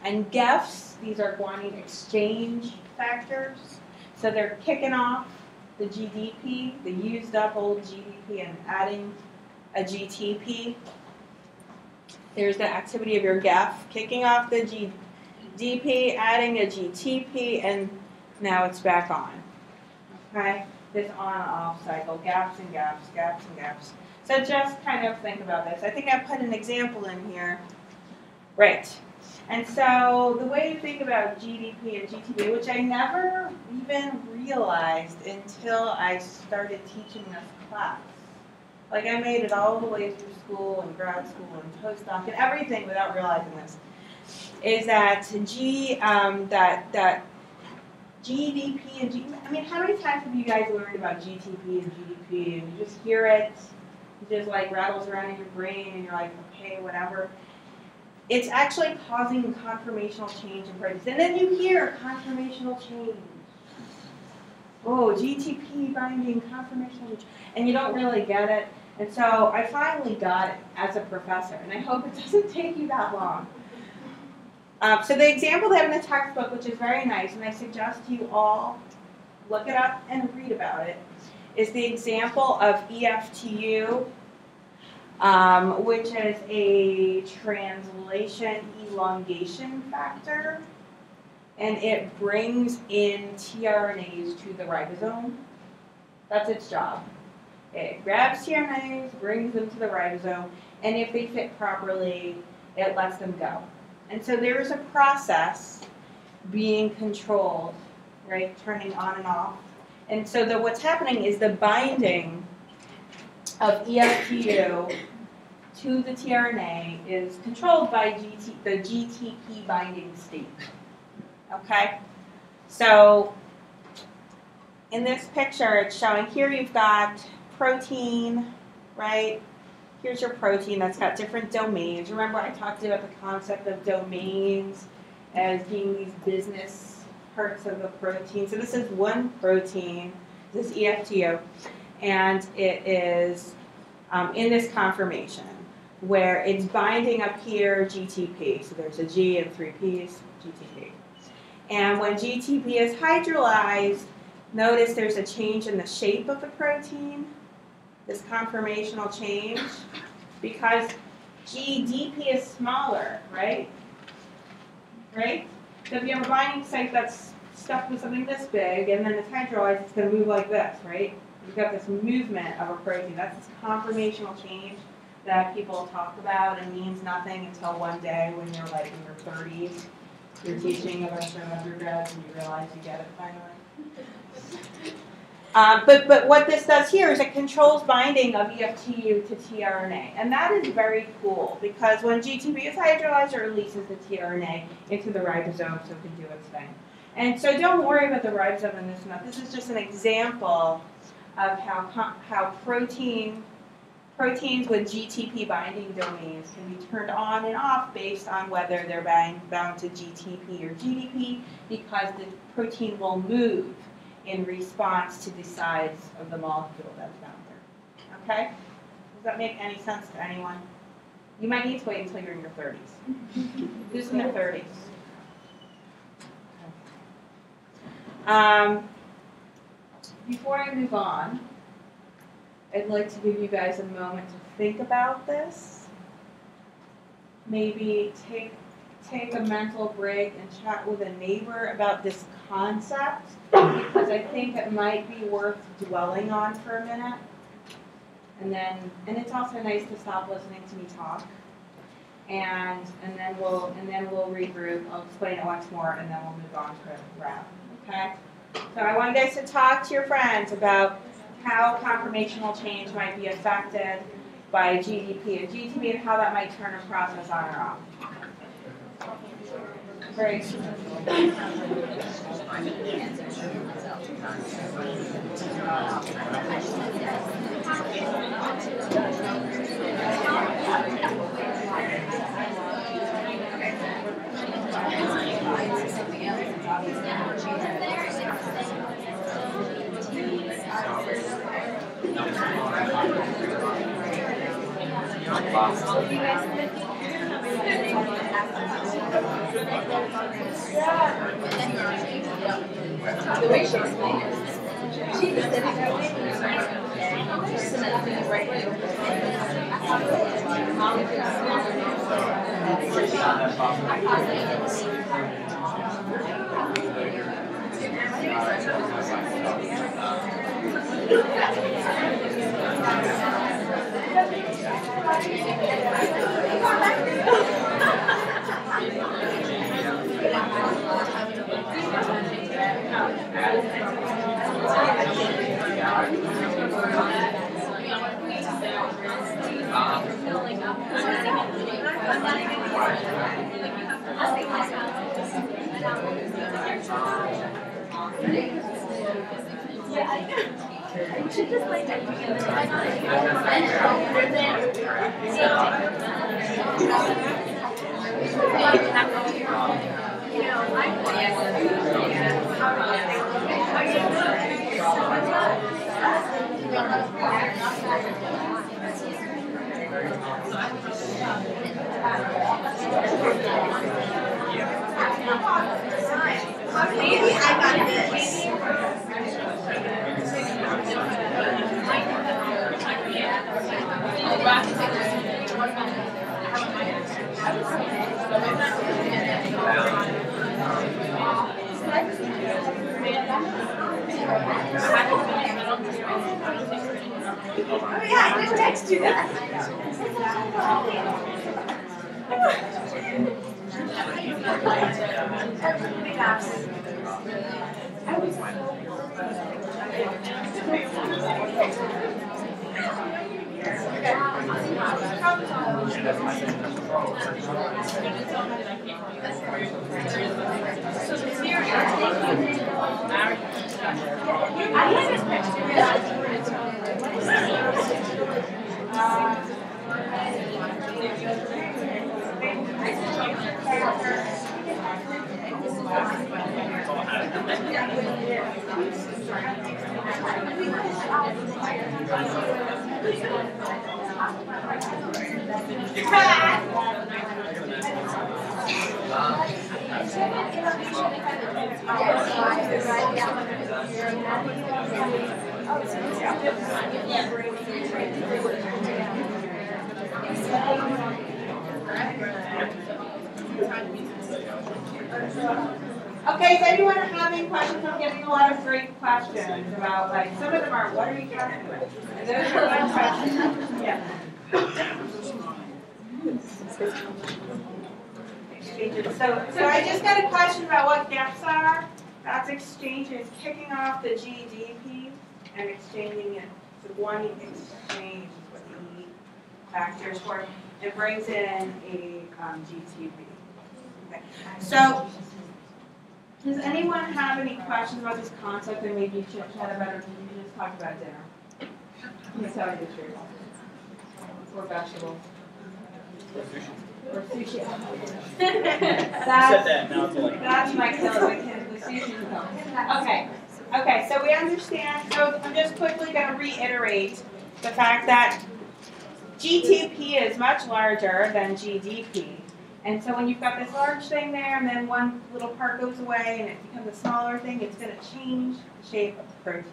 And GEFs, these are guanine exchange factors, so they're kicking off the GDP, the used up old GDP, and adding a GTP. There's the activity of your GEF, kicking off the GDP, adding a GTP, and now it's back on. Okay? This on-off cycle, gaps and gaps, gaps and gaps. So just kind of think about this. I think I put an example in here. Right. And so the way to think about GDP and GTP, which I never even realized until I started teaching this class. Like I made it all the way through school and grad school and postdoc and everything without realizing this. Is that that GDP and I mean, how many times have you guys learned about GTP and GDP and you just hear it, it just like rattles around in your brain and you're like, okay, whatever. It's actually causing conformational change in proteins. And then you hear conformational change. Oh, GTP binding conformational change. And you don't really get it. And so I finally got it as a professor. And I hope it doesn't take you that long. So the example they have in the textbook, which is very nice, and I suggest you all look it up and read about it, is the example of EFTU, which is a translation elongation factor, and it brings in tRNAs to the ribosome. That's its job. It grabs tRNAs, brings them to the ribosome, and if they fit properly, it lets them go. And so there is a process being controlled, right, turning on and off. And so what's happening is the binding of EFTU to the tRNA is controlled by the GTP binding state. Okay? So in this picture, it's showing here you've got protein, right? Here's your protein that's got different domains. Remember I talked about the concept of domains as being these business parts of the protein. So this is one protein, this EFTO, and it is in this conformation where it's binding up here GTP. So there's a G and 3 P's, GTP. And when GTP is hydrolyzed, notice there's a change in the shape of the protein. This conformational change, because GDP is smaller, right? Right? So if you have a binding site that's stuck with something this big, and then it's hydrolyzed, it's going to move like this, right? You've got this movement of a protein. That's this conformational change that people talk about and means nothing until one day when you're like in your 30s, you're teaching a bunch of undergrads and you realize you get it finally. But what this does here is it controls binding of EFTU to tRNA. And that is very cool because when GTP is hydrolyzed, it releases the tRNA into the ribosome so it can do its thing. And so don't worry about the ribosome in this one. This is just an example of how proteins with GTP binding domains can be turned on and off based on whether they're bound to GTP or GDP because the protein will move in response to the size of the molecule that's bound there. Okay? Does that make any sense to anyone? You might need to wait until you're in your 30s. Who's in their 30s? Before I move on, I'd like to give you guys a moment to think about this. Maybe take a mental break and chat with a neighbor about this concept because I think it might be worth dwelling on for a minute. And it's also nice to stop listening to me talk. And then we'll regroup. I'll explain it once more and then we'll move on to a wrap. Okay? So I want you guys to talk to your friends about how conformational change might be affected by GDP and GTP and how that might turn a process on or off. Great. The way she explained it, she was sitting there waiting. She's sitting right there. You should just like maybe I got this. Oh yeah, I just text you that. I had a Okay, does anyone have any questions? I'm getting a lot of great questions about, like, some of them are, what are you talking about? And those are one question. Yeah. So I just got a question about what GEPs are. That's exchanges, kicking off the GDP and exchanging it. So one exchange is what the E factors for. It brings in a GTP. Okay. So does anyone have any questions about this concept and maybe chit chat about it, or can you just talk about dinner? Let me tell you the truth. Or vegetables. Or sushi. That's my killer. The sushi killer. Okay. Okay, so we understand. So I'm just quickly going to reiterate the fact that GTP is much larger than GDP. And so when you've got this large thing there and then one little part goes away and it becomes a smaller thing, it's going to change the shape of the protein.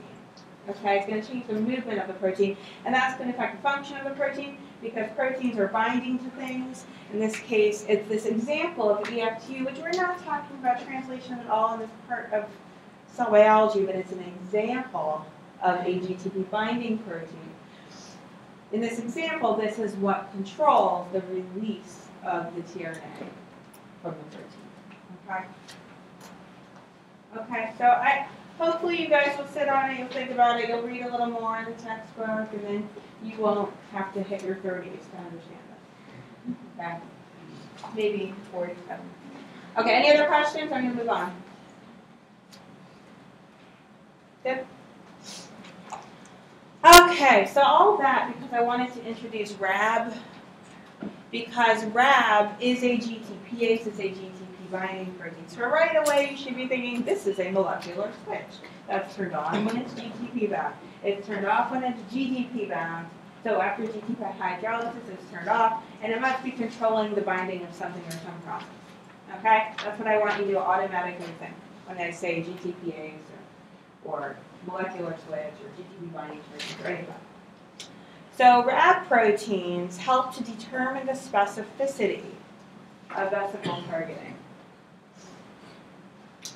Okay, it's going to change the movement of the protein, and that's going to affect the function of the protein because proteins are binding to things. In this case, it's this example of EF2, which we're not talking about translation at all in this part of cell biology, but it's an example of a GTP binding protein. In this example, this is what controls the release of the tRNA from the protein. Okay? Okay, so hopefully you guys will sit on it, you'll think about it, you'll read a little more in the textbook, and then you won't have to hit your 30s to understand this. Okay? Maybe 47. Okay, any other questions? I'm going to move on. Good? Okay, so all of that because I wanted to introduce RAB, because RAB is a GTPase, it's a GTP binding protein. So right away you should be thinking this is a molecular switch. That's turned on when it's GTP bound. It's turned off when it's GDP bound. So after GTP hydrolysis, it's turned off, and it must be controlling the binding of something or some process. Okay? That's what I want you to automatically think when I say GTPase or molecular switch or GTP binding protein or anything. So RAB proteins help to determine the specificity of vesicle targeting.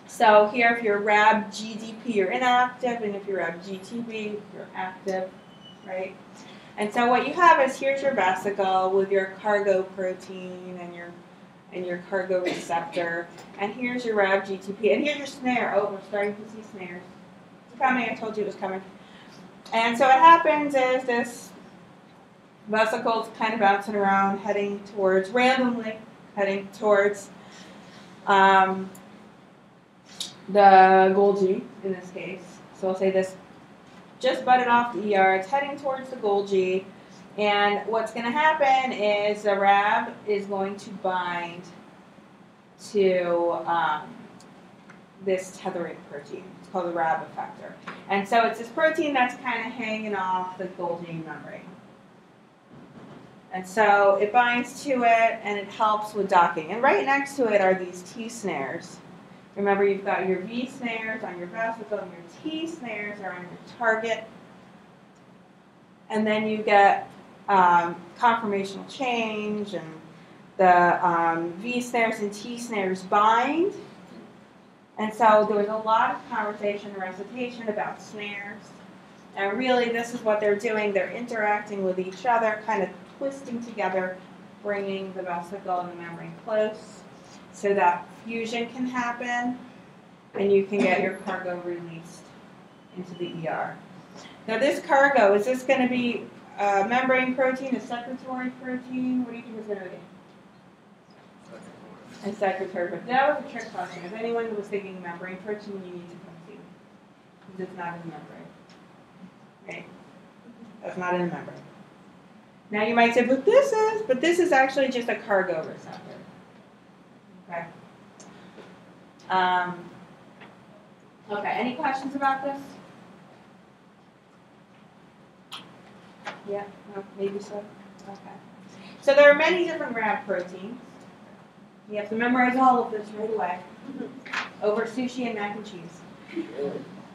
So here, if you're RAB GDP, you're inactive, and if you're RAB GTP, you're active, right? And so what you have is here's your vesicle with your cargo protein and your cargo receptor, and here's your RAB GTP, and here's your snare. Oh, we're starting to see snares. It's coming. I told you it was coming. And so what happens is this vesicle's kind of bouncing around, heading towards randomly heading towards the Golgi in this case. So we'll say this just butted off the ER, it's heading towards the Golgi, and what's going to happen is the Rab is going to bind to this tethering protein. It's called the Rab effector. And so it's this protein that's kind of hanging off the Golgi membrane. And so it binds to it and it helps with docking. And right next to it are these T snares. Remember, you've got your V snares on your vesicle and your T snares are on your target. And then you get conformational change, and the V snares and T snares bind. And so there was a lot of conversation and recitation about snares. And really, this is what they're doing. They're interacting with each other, kind of twisting together, bringing the vesicle and the membrane close so that fusion can happen and you can get your cargo released into the ER. Now this cargo, is this going to be a membrane protein, a secretory protein? What do you think it's going to be? A secretory protein. That was a trick question. If anyone was thinking membrane protein, you need to come see. Because it's not in the membrane. Right? That's not in the membrane. Now you might say, but this is actually just a cargo receptor. Okay. Okay, any questions about this? Yeah, no, maybe so. Okay. So there are many different Rab proteins. You have to memorize all of this right away. Over sushi and mac and cheese.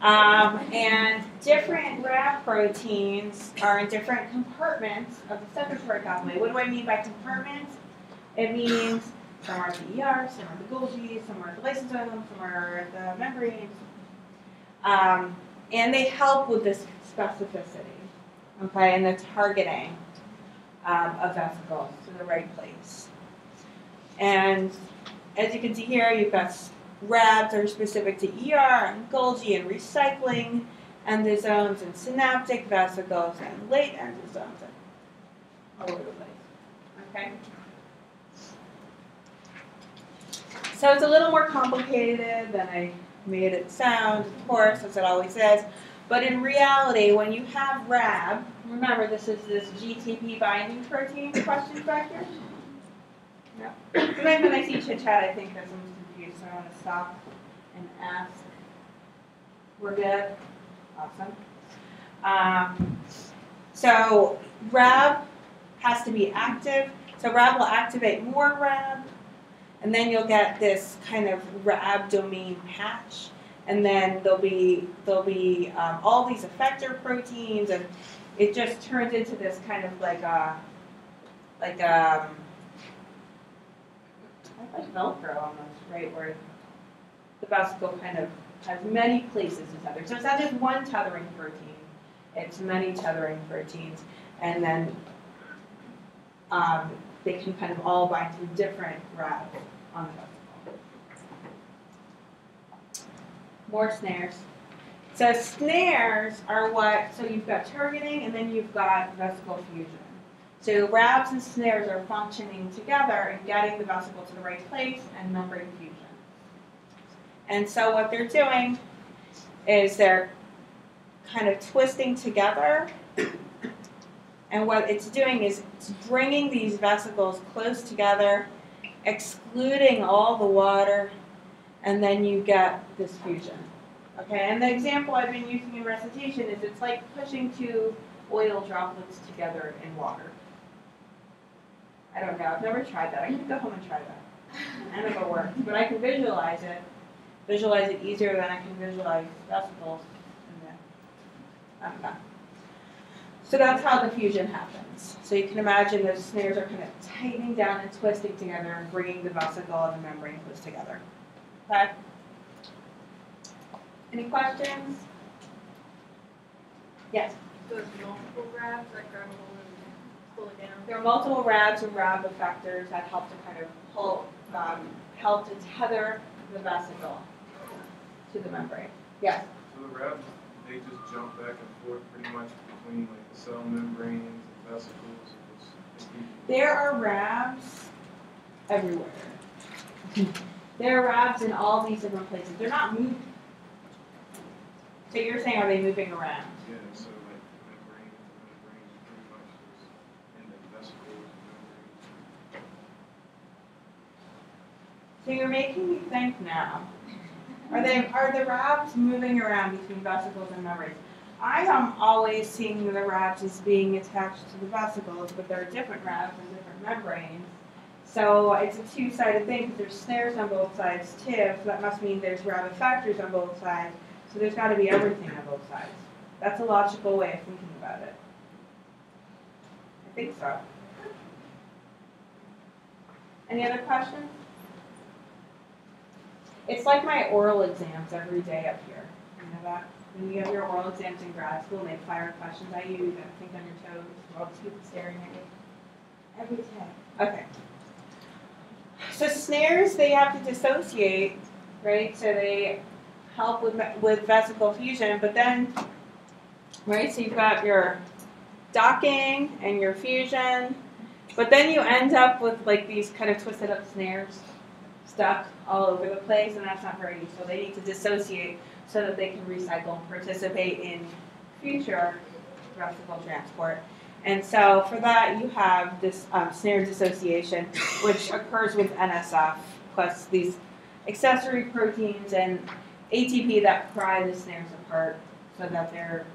And different Rab proteins are in different compartments of the secretory pathway. What do I mean by compartments? It means some are at the ER, some are at the Golgi, some are at the lysosome, some are at the membranes. And they help with this specificity, okay, and the targeting of vesicles to the right place. And as you can see here, you've got Rabs are specific to ER and Golgi and recycling endosomes and synaptic vesicles and late endosomes and all over the place. Okay? So it's a little more complicated than I made it sound, of course, as it always is. But in reality, when you have Rab, remember this is this GTP binding protein question back here? No. Sometimes when I see chit chat, I think that someone's confused, so I want to stop and ask. We're good? Awesome. So Rab has to be active. So Rab will activate more Rab, and then you'll get this kind of Rab domain patch, and then there'll be all these effector proteins, and it just turns into this kind of like Velcro almost, right? Where the vesicle kind of has many places to tether. So it's not just one tethering protein; it's many tethering proteins, and then they can kind of all bind to different Rabs on the vesicle. More snares. So snares are what? So you've got targeting, and then you've got vesicle fusion. So Rabs and snares are functioning together and getting the vesicle to the right place and membrane fusion. And so what they're doing is they're kind of twisting together. And what it's doing is it's bringing these vesicles close together, excluding all the water, and then you get this fusion. Okay, and the example I've been using in recitation is it's like pushing two oil droplets together in water. I don't know, I've never tried that. I can go home and try that. I don't know if it works, but I can visualize it easier than I can visualize vesicles. I don't know. So that's how the fusion happens. So you can imagine those snares are kind of tightening down and twisting together and bringing the vesicle and the membrane close together. Okay? Any questions? Yes? So there's multiple Rabs that grab a hold and pull it down. There are multiple Rabs and Rab effectors that help to kind of pull, help to tether the vesicle to the membrane. Yes? So the Rabs, they just jump back and forth pretty much between like the cell membranes and vesicles. There are Rabs everywhere. There are RABs in all these different places. They're not moving. So you're saying, are they moving around? Yeah, so like membrane is pretty much just in the vesicles and So you're making me think now. Are the RABs moving around between vesicles and membranes? I am always seeing the RABs as being attached to the vesicles, but there are different RABs and different membranes. So it's a two-sided thing because there's snares on both sides too. So that must mean there's RAB effectors on both sides. So there's got to be everything on both sides. That's a logical way of thinking about it. I think so. Any other questions? It's like my oral exams every day up here. You know that? When you have your oral exams in grad school and they fire questions at you, you gotta think on your toes. All these people staring at you. Every day. Okay. So snares, they have to dissociate, right? So they help with vesicle fusion, but then, right? So you've got your docking and your fusion, but then you end up with like these kind of twisted up snares stuck all over the place, and that's not very useful. They need to dissociate so that they can recycle and participate in future vesicle transport. And so for that, you have this snare dissociation, which occurs with NSF, plus these accessory proteins and ATP that pry the snares apart so that they're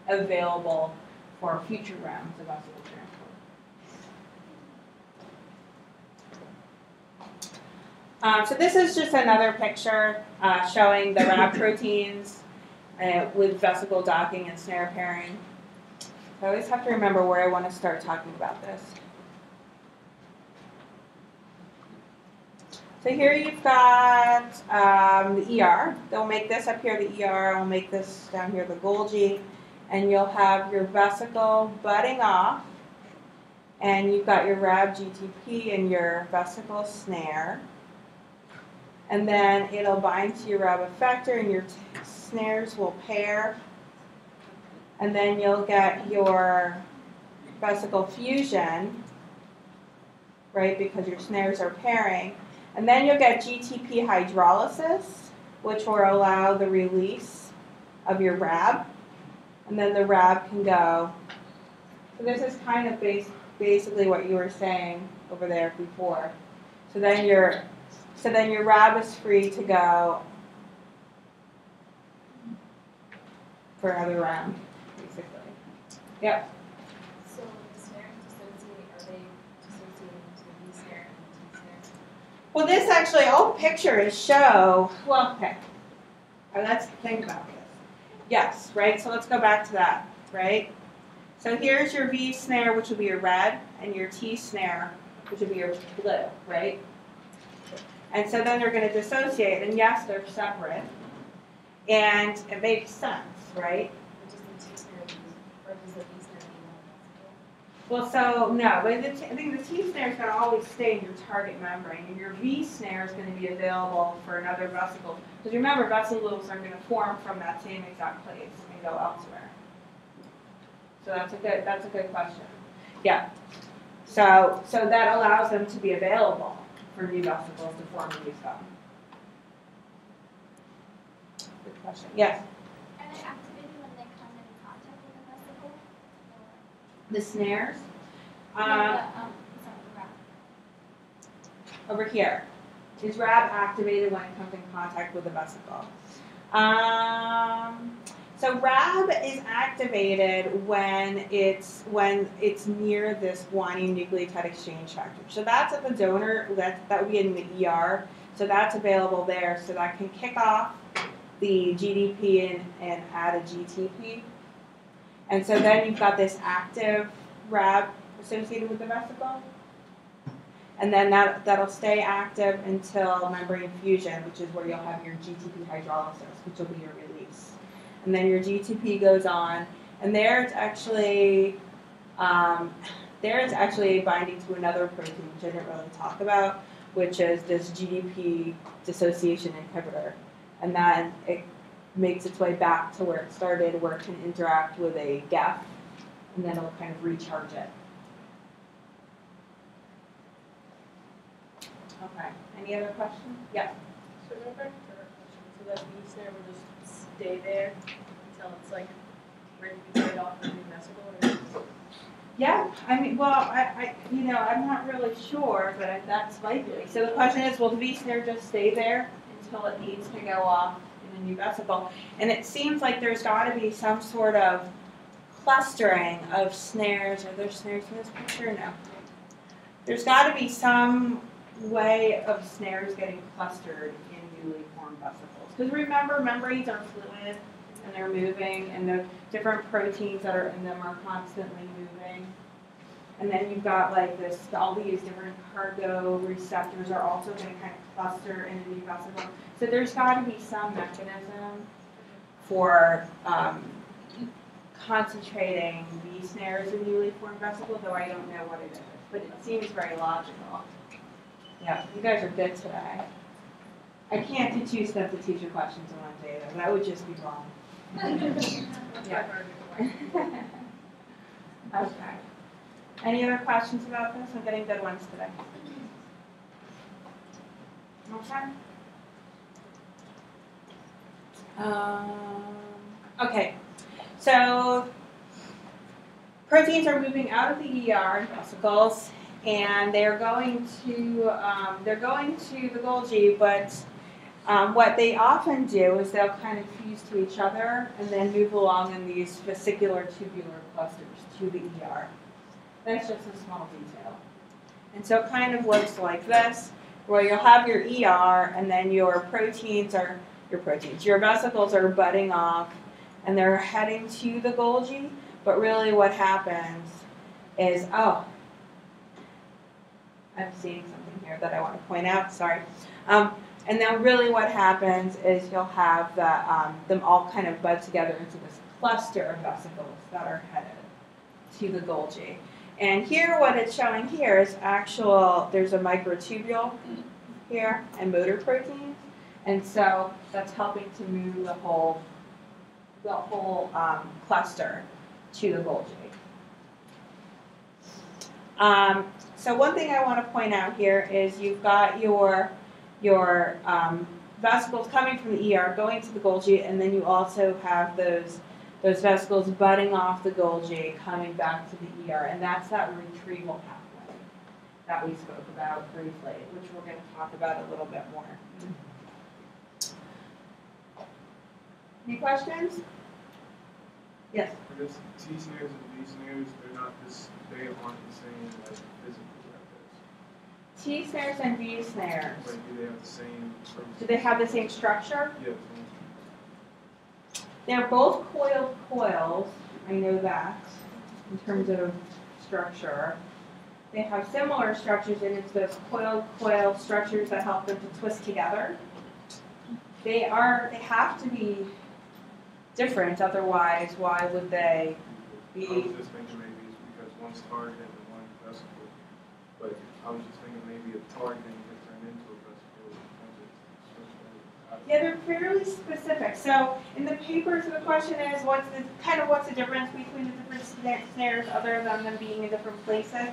available for future rounds of vesicle transport. So this is just another picture showing the RAB proteins with vesicle docking and snare pairing. I always have to remember where I want to start talking about this. So here you've got the ER. They'll make this up here the ER. I'll make this down here the Golgi. And you'll have your vesicle budding off. And you've got your RAB GTP and your vesicle snare. And then it'll bind to your RAB effector and your snares will pair. And then you'll get your vesicle fusion, right, because your snares are pairing. And then you'll get GTP hydrolysis, which will allow the release of your RAB. And then the RAB can go. So this is kind of basically what you were saying over there before. So then your RAB is free to go for another round, basically. Yep. So the snares dissociate, are they dissociating to the V snare and the T snare? Well, this actually, all the pictures show, well, okay. Let's think about this. Yes, right? So let's go back to that, right? So here's your V snare, which will be your red, and your T snare, which will be your blue, right? And so then they're going to dissociate, and yes, they're separate. And it makes sense, right? Or does the T snare lose, or does the V snare be Well, so no, but I think the T snare is going to always stay in your target membrane, and your V snare is going to be available for another vesicle. Because remember, vesicles are going to form from that same exact place and go elsewhere. So that's a good question. Yeah. So that allows them to be available for new vesicles to form and use them. Good question. Yes. Are they activated when they come in contact with the vesicle? The snares. Sorry, the RAB. Over here. Is RAB activated when it comes in contact with the vesicle? So RAB is activated when it's near this guanine nucleotide exchange factor. So that's at the donor. That would be in the ER. So that's available there. So that can kick off the GDP and add a GTP. And so then you've got this active RAB associated with the vesicle. And then that'll stay active until membrane fusion, which is where you'll have your GTP hydrolysis, which will be your release. And then your GTP goes on, and there it's actually binding to another protein, which I didn't really talk about, which is this GDP dissociation inhibitor. And then it makes its way back to where it started, where it can interact with a GEF, and then it'll kind of recharge it. Okay, any other questions? Yeah. So going back to our question, so that V snare will just stay there until it's like ready to be paid off with a new vesicle, or is it- Yeah, I mean, well, I'm not really sure, but that's likely. So the question is, will the V snare just stay there until it needs to go off in a new vesicle? And it seems like there's got to be some sort of clustering of snares. Are there snares in this picture? No. There's got to be some way of snares getting clustered in newly formed vesicles. Because remember, membranes are fluid and they're moving, and the different proteins that are in them are constantly moving. And then you've got like this, all these different cargo receptors are also going to kind of cluster in a new vesicle. So there's got to be some mechanism for concentrating these snares in newly formed vesicles, though I don't know what it is. But it seems very logical. Yeah, you guys are good today. I can't do two substitution questions in one day, though. That would just be wrong. Yeah. Okay. Any other questions about this? I'm getting good ones today. Okay. So proteins are moving out of the ER in vesicles, and they're going to the Golgi, but what they often do is they'll kind of fuse to each other and then move along in these vesicular tubular clusters to the ER. That's just a small detail. And so it kind of looks like this, where you'll have your ER and then your vesicles are budding off and they're heading to the Golgi, but really what happens is, I'm seeing something here that I want to point out, sorry. And then really what happens is you'll have them all kind of bud together into this cluster of vesicles that are headed to the Golgi. And here what it's showing here is there's a microtubule here and motor proteins. And so that's helping to move the whole cluster to the Golgi. So one thing I want to point out here is you've got your vesicles coming from the ER going to the Golgi, and then you also have those vesicles budding off the Golgi coming back to the ER, and that's that retrieval pathway that we spoke about briefly, which we're going to talk about a little bit more. Any questions? Yes. I guess T snares and V snares, they aren't the same like physically like this. T snares and V snares. Like, do they have the same purpose? Do they have the same structure? Yeah. They're both coiled coils, I know that, in terms of structure. They have similar structures, and it's those coil structures that help them to twist together. They have to be different, otherwise why would they be? I was just thinking maybe it's because one's targeted and one vesicle. But I was just thinking maybe a targeting could turn into a vesicle. Yeah, they're fairly specific. So in the papers, the question is, what's the difference between the different snares other than them being in different places?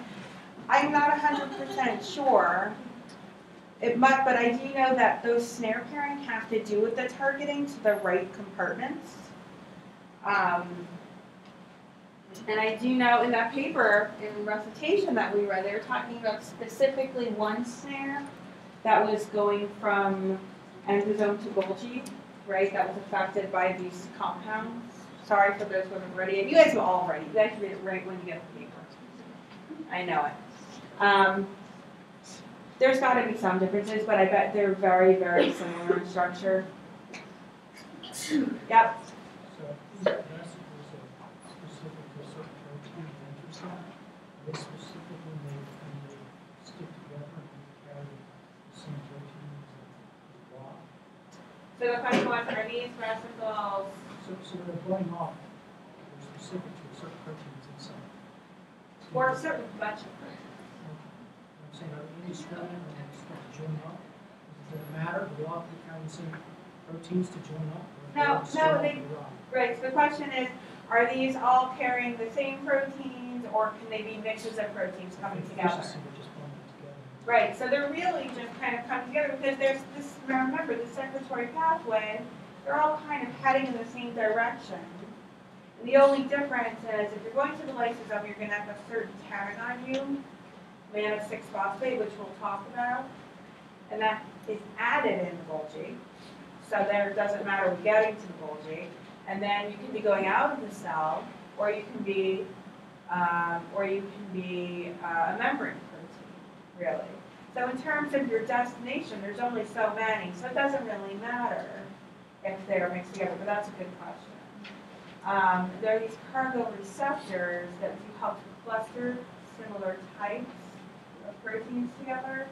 I'm not 100% sure. It might, but I do know that those snare pairing have to do with the targeting to the right compartments. And I do know in that paper, in recitation that we read, they were talking about specifically one snare that was going from endosome to Golgi, right? That was affected by these compounds. Sorry for those who haven't read it. You guys have all read it. You guys read it right when you get the paper. I know it. There's got to be some differences, but I bet they're very, very similar in structure. Yep. So these vesicles are specific to a certain protein of interest on. They specifically made when they stick together and carry the same proteins and block. So the question was, are these vesicles? So they're going off. They're specific to certain proteins inside. Or a certain bunch of proteins? I'm saying, are any swimming when they start to join up? Does it matter? Do they all carry the same proteins to join up? No, right, so the question is, are these all carrying the same proteins, or can they be mixes of proteins coming together? Efficiency would just bond them together. Right, so they're really just kind of come together because there's this, remember, the secretory pathway, they're all kind of heading in the same direction. And the only difference is if you're going to the lysosome, you're going to have a certain tag on you, mannose 6-phosphate, which we'll talk about, and that is added in the Golgi. So there it doesn't matter getting to the Golgi. And then you can be going out of the cell, or you can be a membrane protein, really. So in terms of your destination, there's only so many, so it doesn't really matter if they're mixed together, but that's a good question. There are these cargo receptors that do help to cluster similar types of proteins together.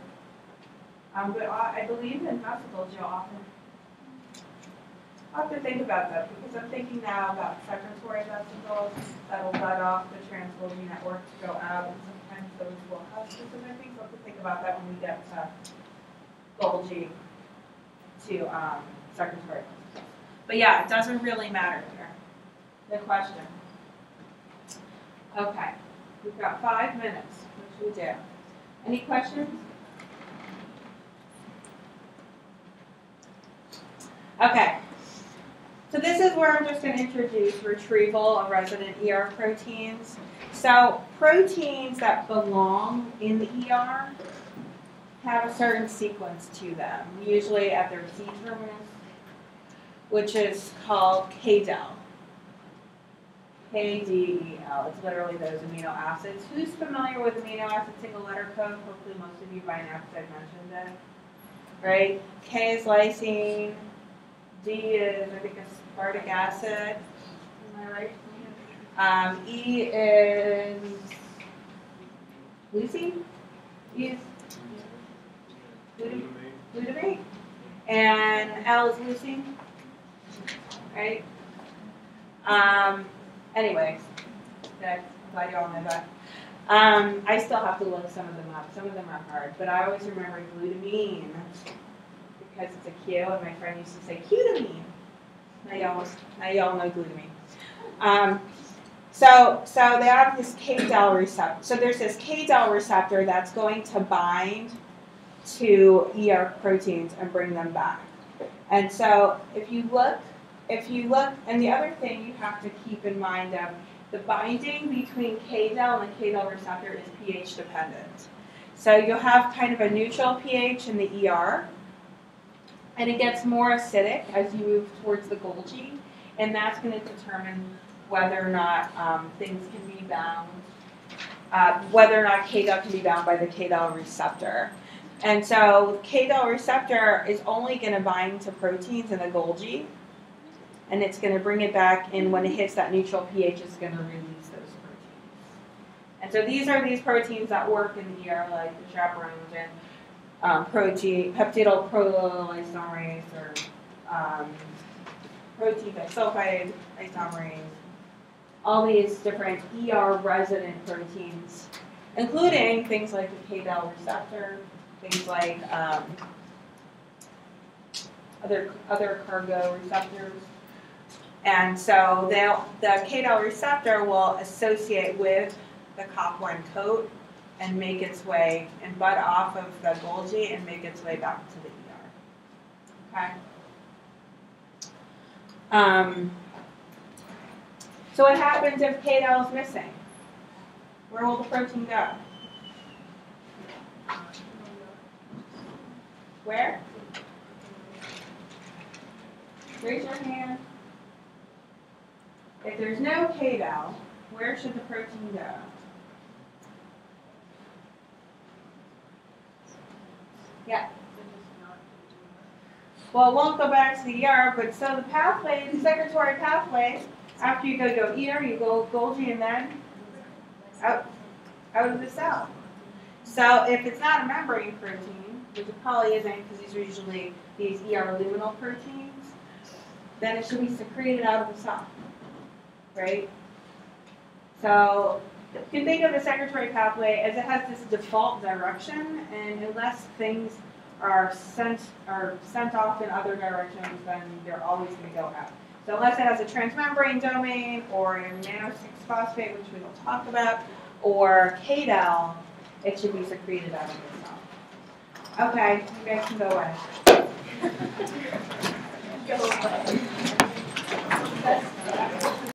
But I believe in vesicles, you'll often I'll have to think about that because I'm thinking now about secretory vesicles that'll let off the trans-Golgi network to go out, and sometimes those will have specific things. I'll have to think about that when we get to Golgi to secretory vesicles. But yeah, it doesn't really matter here. Good question. Okay, we've got 5 minutes. What should we do? Any questions? Okay. So this is where I'm just going to introduce retrieval of resident ER proteins. So proteins that belong in the ER have a certain sequence to them, usually at their C-terminus, which is called KDEL. KDEL. It's literally those amino acids. Who's familiar with amino acid single letter code? Hopefully most of you by now because I've mentioned it. Right? K is lysine. D is, I think, aspartic acid. Am I right? E is leucine. E is glutamate. And L is leucine. Right? Anyways, I'm glad you all know that. I still have to look some of them up. Some of them are hard, but I always remember glutamine because it's a Q, and my friend used to say Q-tamine. Now y'all know glutamine. So they have this KDEL receptor. So there's this KDEL receptor that's going to bind to ER proteins and bring them back. And so if you look, and the other thing you have to keep in mind of the binding between KDEL and the KDEL receptor is pH dependent. So you'll have kind of a neutral pH in the ER, and it gets more acidic as you move towards the Golgi, and that's going to determine whether or not things can be bound, whether or not KDEL can be bound by the KDEL receptor. And so KDEL receptor is only going to bind to proteins in the Golgi, and it's going to bring it back, and when it hits that neutral pH, it's going to release those proteins. And so these are these proteins that work in the ER, like the chaperones and peptidyl proteolysomerase or protein disulfide isomerase, all these different ER resident proteins, including things like the KDEL receptor, things like other cargo receptors. And so the KDEL receptor will associate with the COP1 coat and make its way and bud off of the Golgi and make its way back to the ER. Okay. So what happens if KDEL is missing? Where will the protein go? Where? Raise your hand. If there's no KDEL, where should the protein go? Yeah. Well, it won't go back to the ER, but so the pathway, the secretory pathway, after you go ER, you go Golgi and then out of the cell. So if it's not a membrane protein, which it probably isn't because these are usually these ER luminal proteins, then it should be secreted out of the cell, right? So you can think of the secretory pathway as it has this default direction, and unless things are sent off in other directions, then they're always going to go out. So unless it has a transmembrane domain or a mannose 6-phosphate, which we will talk about, or KDEL, it should be secreted out of the cell. Okay, you guys can go away. Go away.